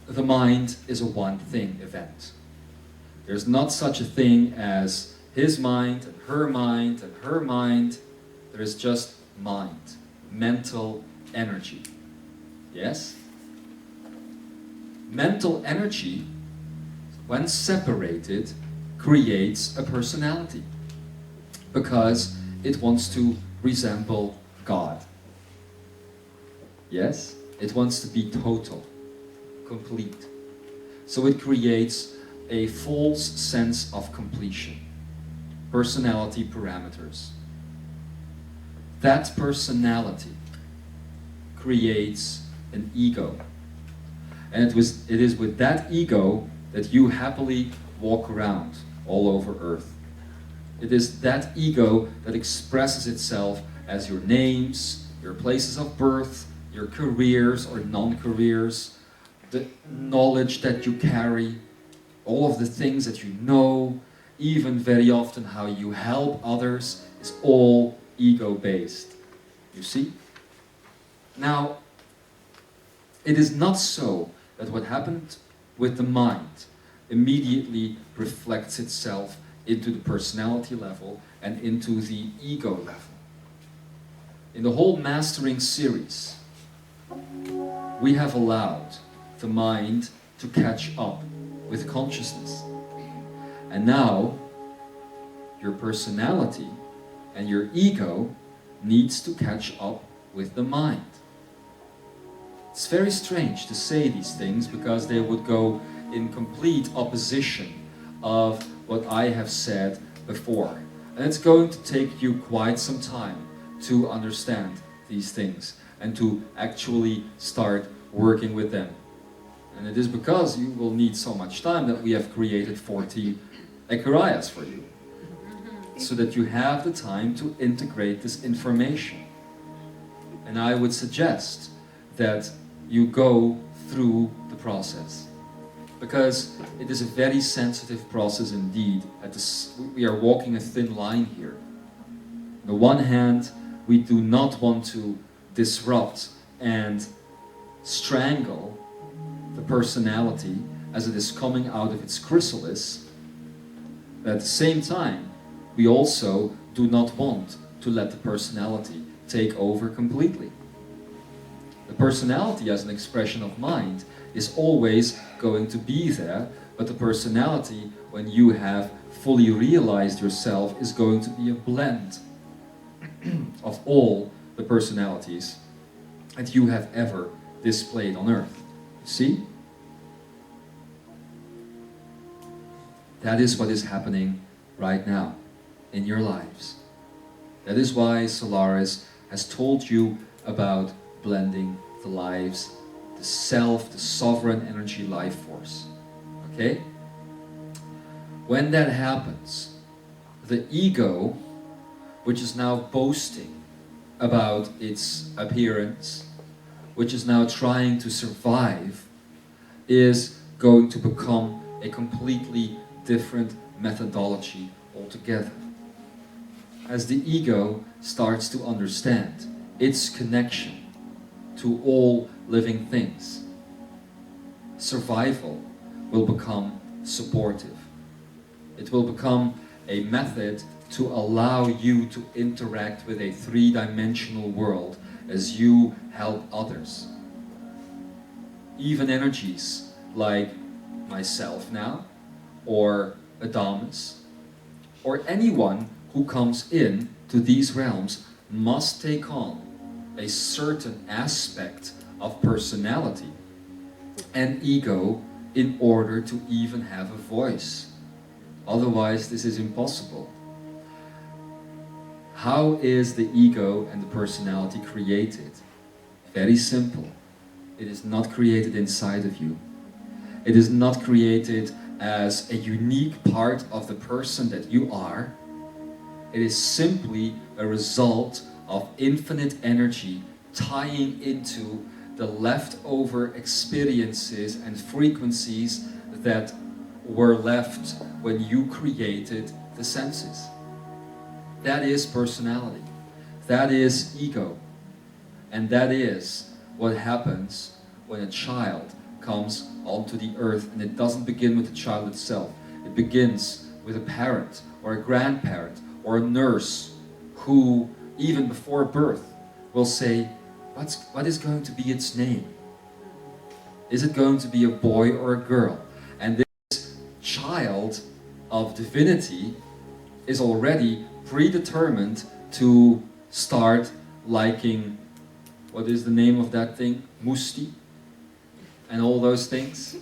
Speaker 1: the mind is a one-thing event. There's not such a thing as his mind and her mind and her mind. There is just mind, mental energy. Yes? Mental energy, when separated, creates a personality because it wants to resemble God. Yes? It wants to be total, complete. So it creates a false sense of completion. Personality parameters. That personality creates an ego. And it is with that ego that you happily walk around all over Earth. It is that ego that expresses itself as your names, your places of birth, your careers or non-careers, the knowledge that you carry, all of the things that you know, even very often how you help others, is all ego-based. You see? Now, it is not so that what happened with the mind immediately reflects itself into the personality level and into the ego level. In the whole Mastering series, we have allowed the mind to catch up with consciousness. And now, your personality and your ego needs to catch up with the mind. It's very strange to say these things because they would go in complete opposition of what I have said before. And it's going to take you quite some time to understand these things and to actually start working with them. And it is because you will need so much time that we have created 40 Ekarayas for you, so that you have the time to integrate this information. And I would suggest that you go through the process, because it is a very sensitive process indeed. We are walking a thin line here. On the one hand, we do not want to disrupt and strangle the personality as it is coming out of its chrysalis. But at the same time, we also do not want to let the personality take over completely. The personality as an expression of mind is always going to be there, but the personality, when you have fully realized yourself, is going to be a blend of all the personalities that you have ever displayed on Earth. See? That is what is happening right now. in your lives. That is why Solaris has told you about blending the lives, the self, the sovereign energy life force. Okay? When that happens, the ego, which is now boasting about its appearance, which is now trying to survive, is going to become a completely different methodology altogether. As the ego starts to understand its connection to all living things, survival will become supportive. It will become a method to allow you to interact with a three-dimensional world as you help others. Even energies like myself now, or Adamus, or anyone who comes in to these realms must take on a certain aspect of personality and ego in order to even have a voice. Otherwise, this is impossible. How is the ego and the personality created? Very simple. It is not created inside of you. It is not created as a unique part of the person that you are. It is simply a result of infinite energy tying into the leftover experiences and frequencies that were left when you created the senses. That is personality. That is ego. And that is what happens when a child comes onto the earth, and it doesn't begin with the child itself. It begins with a parent or a grandparent or a nurse who, even before birth, will say, what is going to be its name? Is it going to be a boy or a girl? And this child of divinity is already predetermined to start liking, what is the name of that thing? Musti? And all those things.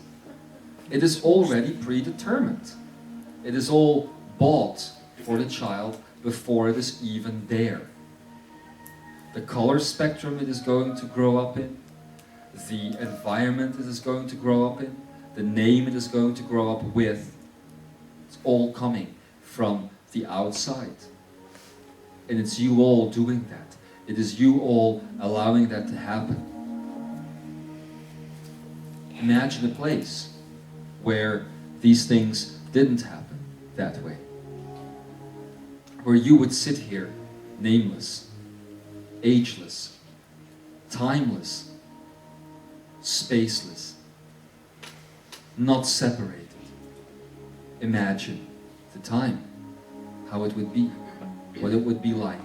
Speaker 1: It is already predetermined. It is all bought for the child before it is even there. The color spectrum it is going to grow up in, the environment it is going to grow up in, the name it is going to grow up with, it's all coming from the outside. And it's you all doing that. It is you all allowing that to happen. Imagine a place where these things didn't happen that way. Where you would sit here, nameless, ageless, timeless, spaceless, not separated. Imagine the time, how it would be, what it would be like.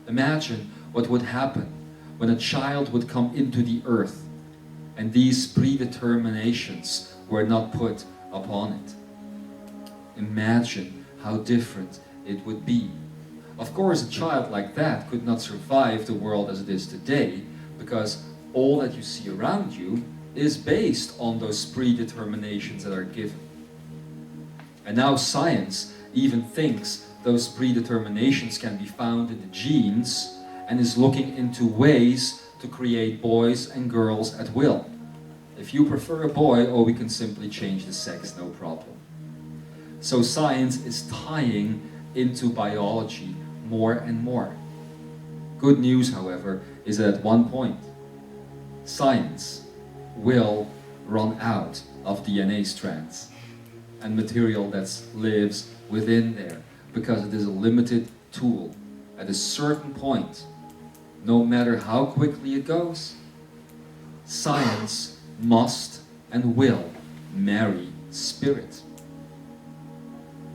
Speaker 1: Imagine what would happen when a child would come into the earth and these predeterminations were not put upon it. Imagine how different it would be. Of course, a child like that could not survive the world as it is today, because all that you see around you is based on those predeterminations that are given. And now science even thinks those predeterminations can be found in the genes and is looking into ways to create boys and girls at will. If you prefer a boy, or we can simply change the sex, no problem. So science is tying into biology more and more. Good news, however, is that at one point, science will run out of DNA strands and material that lives within there, because it is a limited tool. At a certain point, no matter how quickly it goes, science must and will marry spirit.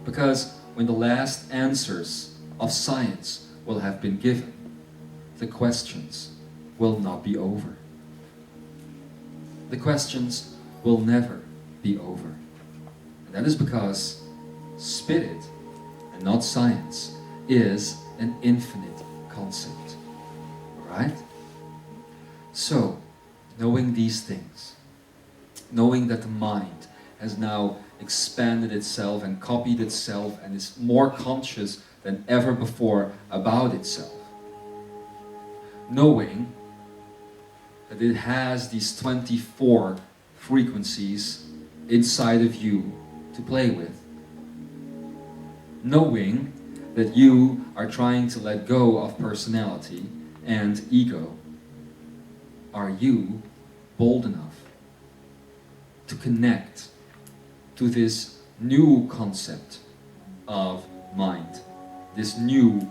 Speaker 1: Because when the last answers of science will have been given, the questions will not be over. The questions will never be over. And that is because spirit, and not science, is an infinite concept. Alright? So, knowing these things, knowing that the mind has now expanded itself and copied itself and is more conscious than ever before about itself. Knowing that it has these 24 frequencies inside of you to play with. Knowing that you are trying to let go of personality and ego. Are you bold enough to connect to this new concept of mind, this new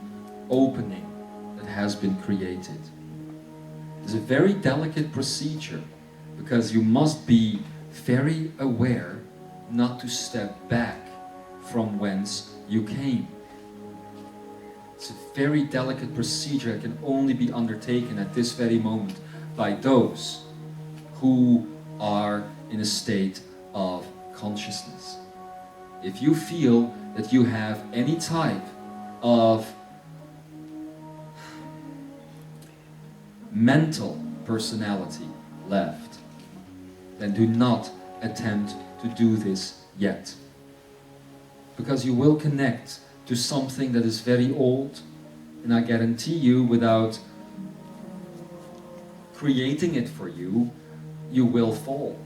Speaker 1: opening that has been created? It's a very delicate procedure because you must be very aware not to step back from whence you came. It's a very delicate procedure that can only be undertaken at this very moment by those who are in a state of consciousness. If you feel that you have any type of mental personality left, then do not attempt to do this yet. Because you will connect to something that is very old, and I guarantee you, without creating it for you, you will fall.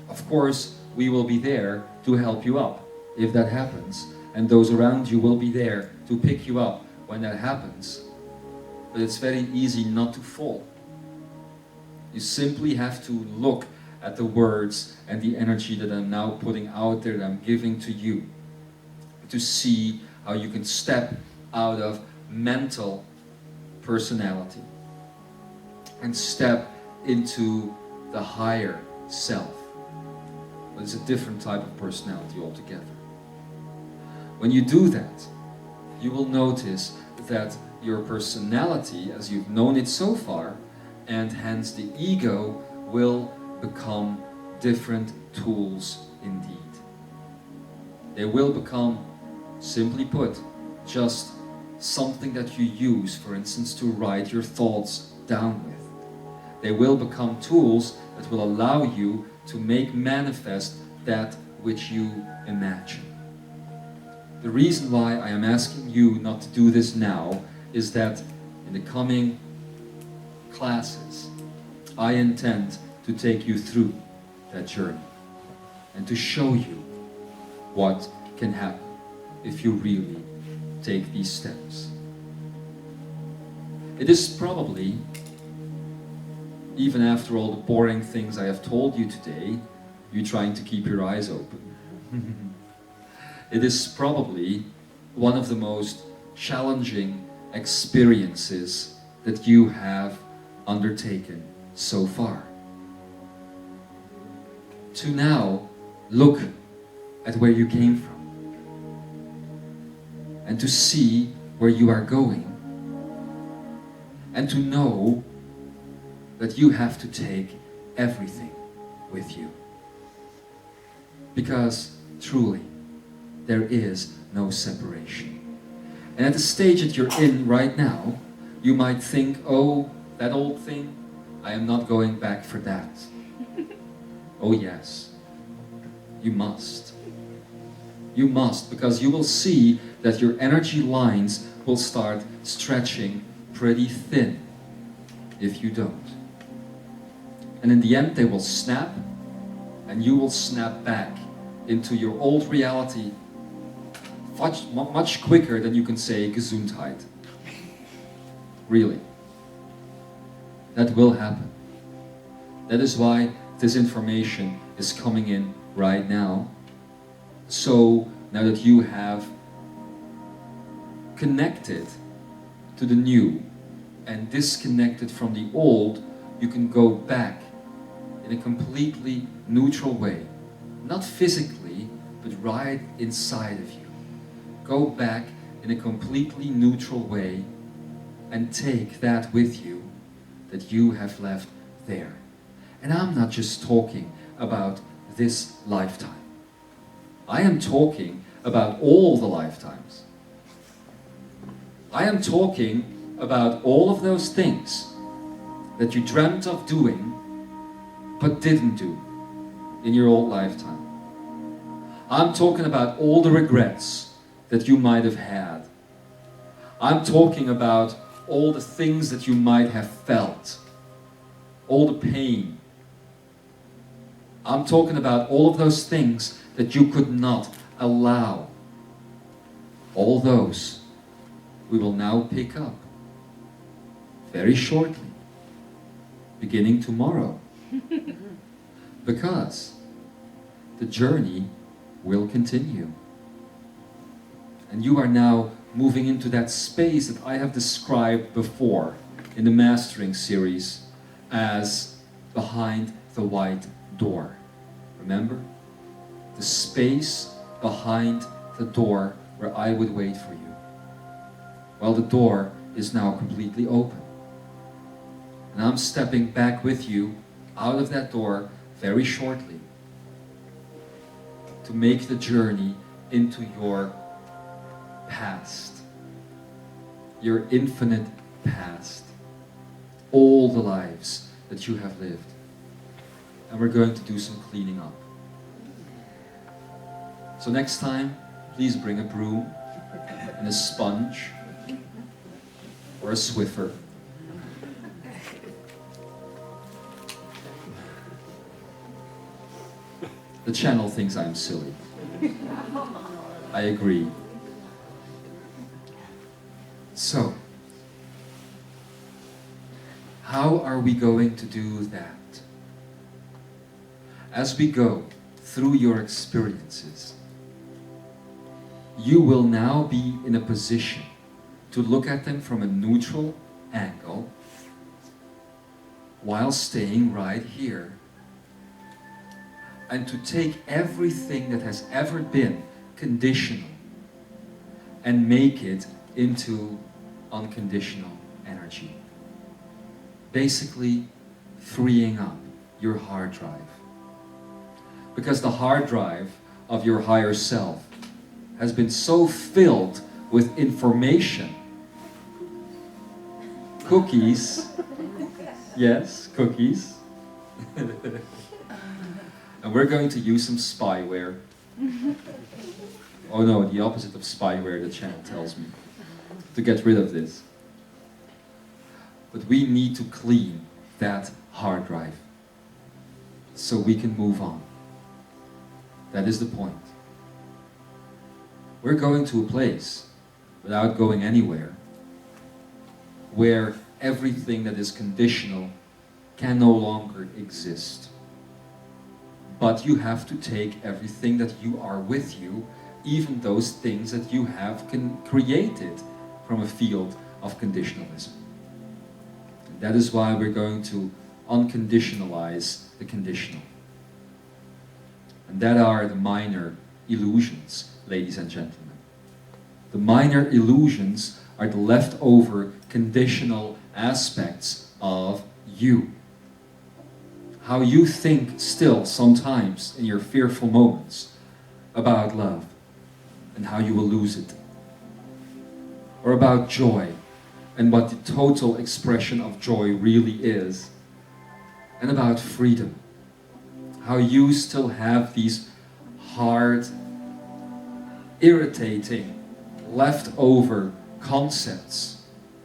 Speaker 1: Of course, we will be there to help you up if that happens, and those around you will be there to pick you up when that happens. But it's very easy not to fall. You simply have to look at the words and the energy that I'm now putting out there, that I'm giving to you, to see how you can step out of mental personality and step into the higher self. But it's a different type of personality altogether. When you do that, you will notice that your personality, as you've known it so far, and hence the ego, will become different tools indeed. They will become, simply put, just something that you use, for instance, to write your thoughts down with. They will become tools that will allow you to make manifest that which you imagine. The reason why I am asking you not to do this now is that in the coming classes, I intend to take you through that journey and to show you what can happen if you really take these steps. It is probably, even after all the boring things I have told you today, you trying to keep your eyes open. It is probably one of the most challenging experiences that you have undertaken so far. To now look at where you came from and to see where you are going and to know that you have to take everything with you. Because truly, there is no separation. And at the stage that you're in right now, you might think, oh, that old thing, I am not going back for that. Oh yes, you must. You must, because you will see that your energy lines will start stretching pretty thin if you don't. And in the end they will snap, and you will snap back into your old reality much quicker than you can say Gesundheit. Really. That will happen. That is why this information is coming in right now. So now that you have connected to the new and disconnected from the old, you can go back in a completely neutral way. Not physically, but right inside of you. Go back in a completely neutral way and take that with you that you have left there. And I'm not just talking about this lifetime. I am talking about all the lifetimes. I am talking about all of those things that you dreamt of doing but didn't do in your old lifetime. I'm talking about all the regrets that you might have had. I'm talking about all the things that you might have felt, all the pain. I'm talking about all of those things that you could not allow. All those we will now pick up very shortly, beginning tomorrow. Because the journey will continue. And you are now moving into that space that I have described before in the Mastering series as behind the white door. Remember? The space behind the door where I would wait for you. Well, the door is now completely open. And I'm stepping back with you out of that door very shortly to make the journey into your past, your infinite past, all the lives that you have lived. And we're going to do some cleaning up. So next time, please bring a broom and a sponge or a Swiffer. The channel thinks I'm silly. I agree. So, how are we going to do that? As we go through your experiences, you will now be in a position to look at them from a neutral angle while staying right here, and to take everything that has ever been conditional and make it into unconditional energy. Basically, freeing up your hard drive. Because the hard drive of your higher self has been so filled with information. Cookies. Yes, cookies. And we're going to use some spyware. Oh no, the opposite of spyware, the chant tells me. To get rid of this. But we need to clean that hard drive so we can move on. That is the point. We're going to a place, without going anywhere, where everything that is conditional can no longer exist. But you have to take everything that you are with you, even those things that you have created from a field of conditionalism. And that is why we're going to unconditionalize the conditional. And that are the minor illusions, ladies and gentlemen. The minor illusions are the leftover conditional aspects of you. How you think still sometimes in your fearful moments about love and how you will lose it. Or about joy and what the total expression of joy really is. And about freedom. How you still have these hard, irritating, leftover concepts,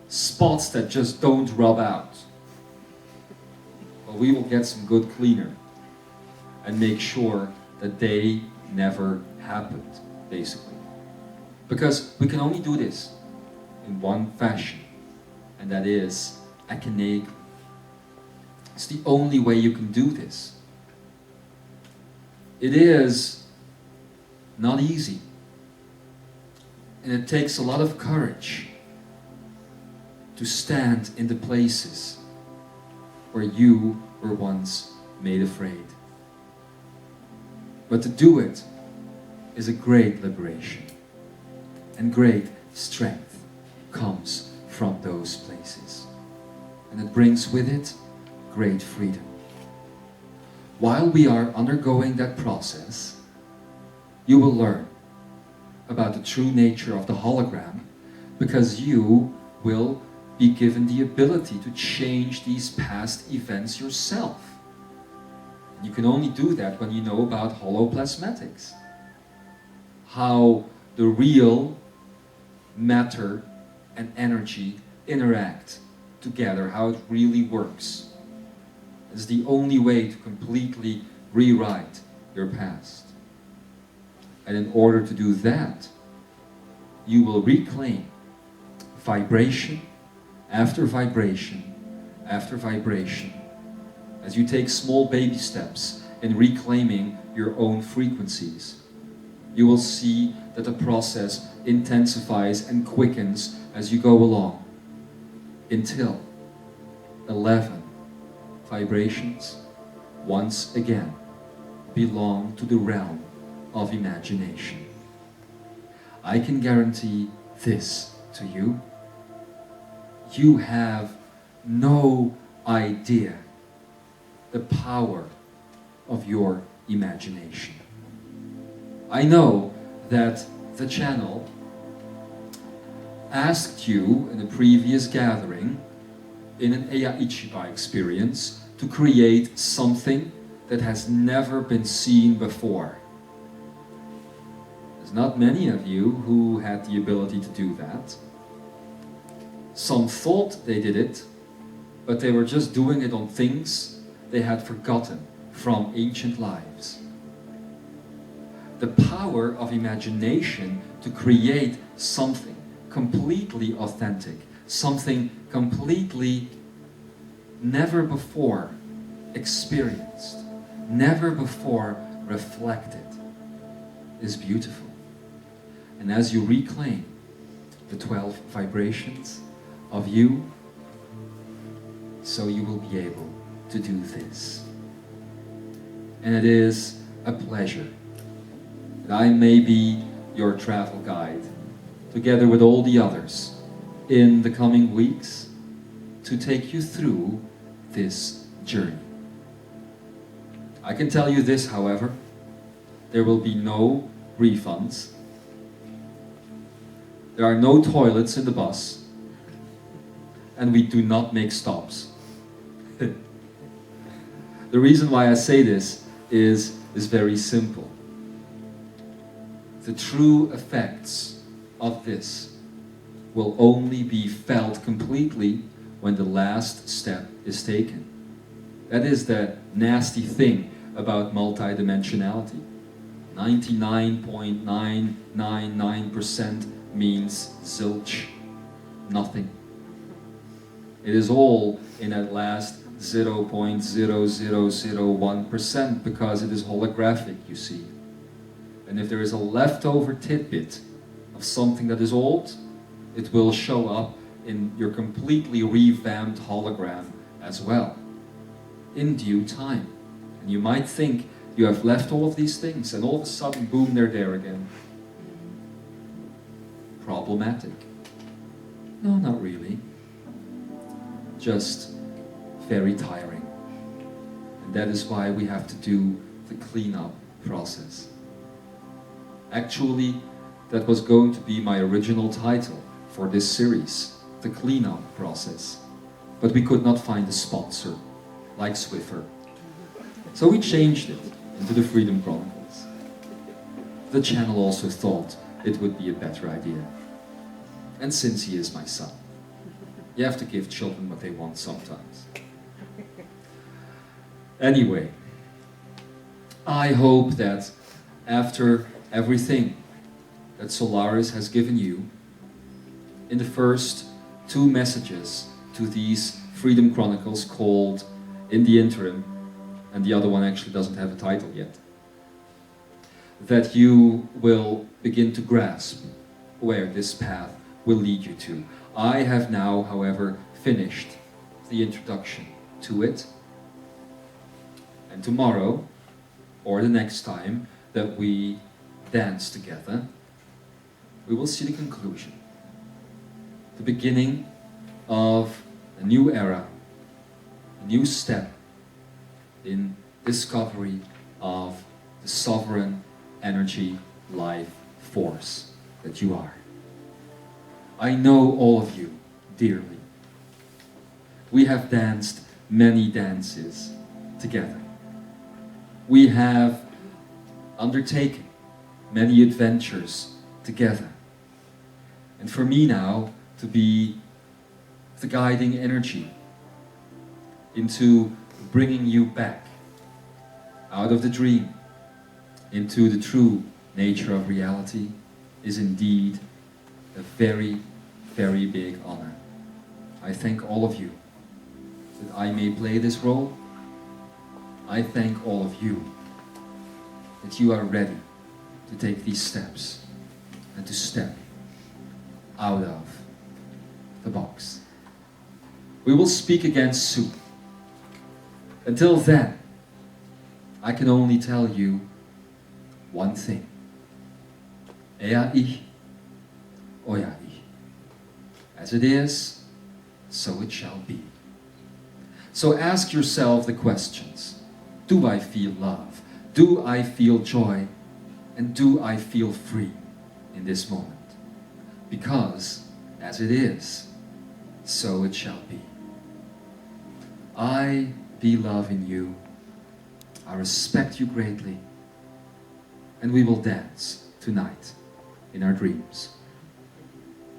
Speaker 1: spots that just don't rub out. Well, we will get some good cleaner and make sure that they never happened, basically. Because we can only do this in one fashion, and that is akinagly. It's the only way you can do this. It is not easy, and it takes a lot of courage to stand in the places where you were once made afraid. But to do it is a great liberation, and great strength comes from those places, and it brings with it great freedom. While we are undergoing that process, you will learn about the true nature of the hologram, because you will be given the ability to change these past events yourself. You can only do that when you know about holoplasmatics. how the real matter and energy interact together, how it really works. It's the only way to completely rewrite your past. And in order to do that, you will reclaim vibration after vibration after vibration as you take small baby steps in reclaiming your own frequencies. You will see that the process intensifies and quickens as you go along until 11 vibrations once again belong to the realm of imagination. I can guarantee this to you. You have no idea the power of your imagination. I know that the channel asked you in a previous gathering, in an Eya Ichiba experience, to create something that has never been seen before. There's not many of you who had the ability to do that. Some thought they did it, but they were just doing it on things they had forgotten from ancient lives. The power of imagination to create something completely authentic, something completely never before experienced, never before reflected, is beautiful. And as you reclaim the 12 vibrations of you, so you will be able to do this. And it is a pleasure that I may be your travel guide, together with all the others, in the coming weeks, to take you through this journey. I can tell you this, however, there will be no refunds. There are no toilets in the bus, and we do not make stops. The reason why I say this is very simple. The true effects of this will only be felt completely when the last step is taken. That is the nasty thing about multidimensionality. 99.999% means zilch, nothing. It is all in that last 0.0001% because it is holographic, you see. And if there is a leftover tidbit of something that is old, it will show up in your completely revamped hologram as well, in due time. And you might think you have left all of these things, and all of a sudden, boom, they're there again. Problematic. No, not really. Just very tiring. And that is why we have to do the cleanup process. Actually, that was going to be my original title for this series, the cleanup process. But we could not find a sponsor like Swiffer. So we changed it into the Freedom Chronicles. The channel also thought it would be a better idea. And since he is my son, you have to give children what they want sometimes. Anyway, I hope that after everything that Solaris has given you, in the first 2 messages to these Freedom Chronicles called In the Interim, and the other one actually doesn't have a title yet, that you will begin to grasp where this path will lead you to. I have now, however, finished the introduction to it. And tomorrow, or the next time that we dance together, we will see the conclusion. The beginning of a new era, a new step in discovery of the sovereign energy life force that you are. I know all of you dearly. We have danced many dances together. We have undertaken many adventures together. And for me now to be the guiding energy into bringing you back out of the dream into the true nature of reality is indeed a very, very big honor. I thank all of you that I may play this role. I thank all of you that you are ready to take these steps and to step out of the box. We will speak again soon. Until then, I can only tell you one thing. Ea ich, oya ich. As it is, so it shall be. So ask yourself the questions. Do I feel love? Do I feel joy? And do I feel free in this moment? Because, as it is, so it shall be. I be love in you. I respect you greatly. And we will dance tonight in our dreams.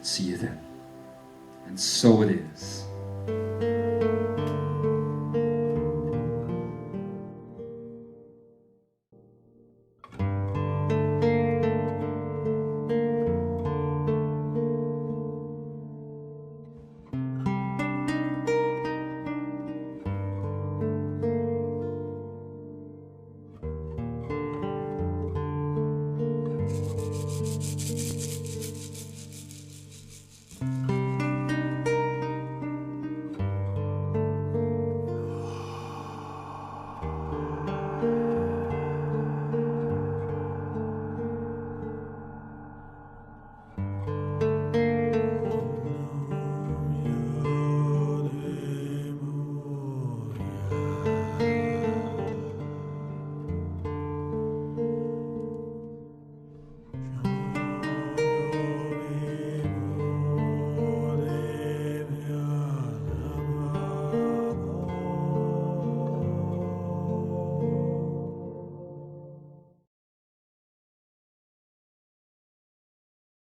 Speaker 1: See you then. And so it is.